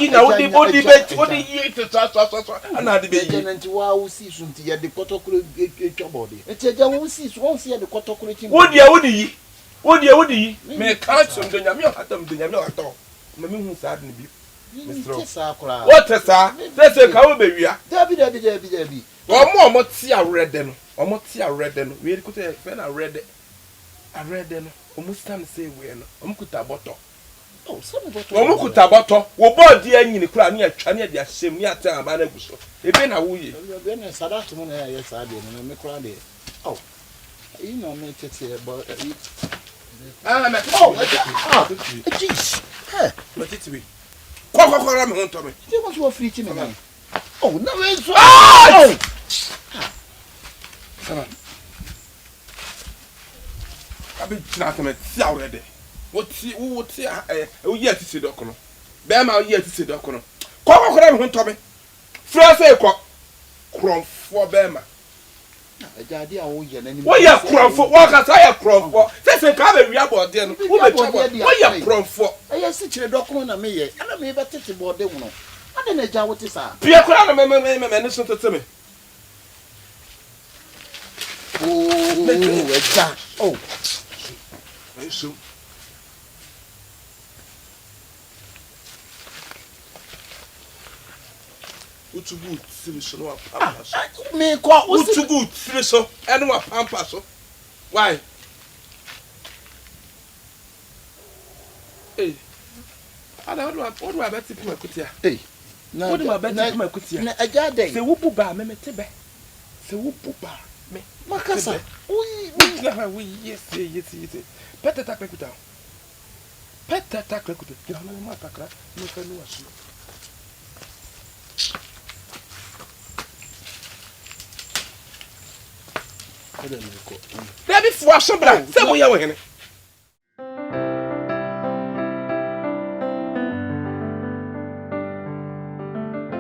na wo de yi to so. Ana de be yi. Nti wa wo si su nti ye de kotokro etwa body. Eti eja wo si su won si ye de kotokro chi. Wo de yi. Me ka chum de nyame atam de nyame atam. Me hu sa de bi. Mr. Sakura. What is that? Let's say, how be we are? Debbie. Omo ti arede no. Omo ti arede no. We could say, when I read it. Almost time say we no. Omo kuta bottle. Oh, some bottle. Omo kuta bottle. Wo board dey anyi ni kura ni atwa ni dia hyem ni atan aba na guso. Ebe na wo ye. Be na sadat mo na yes ade no me kura de. Oh. You know me tete about jeez. Me tete we. Kwa me honto me. You must go free to me man. Oh, no way so. Come on. Abi tina me ti already. Wo ti o ye ti se dokono. Be ma o ye ti se dokono. Kwa me honto me. Fra say kwa. Kromfo be ma. Ajade a wo ye na ni. Wo ye kromfo, wo ka sa ye kromfo. Se ka be wi abode no. Wo be chabo. Wo ye kromfo. Aye si chire dokono na me ye. Ana me be tete bode wo no. Ade na ja wo ti sa. Pia kura na me ni so tete me. Oh, eja. Oh. Eso. Utu good finish no pampas. Me kwa utu good finish so eno wa pampas so. Why? Hey. Ada what do I bet tip my kutia? Hey. Na what do I bet tip my kutia? Na aja dey. Se wo buba me tebe. Se wo buba me. Makasa. Oui, yes. Pete takle kuta. Kina na ma takra, no fa no asu. Debi fo aso bra, se mo ye wo hene.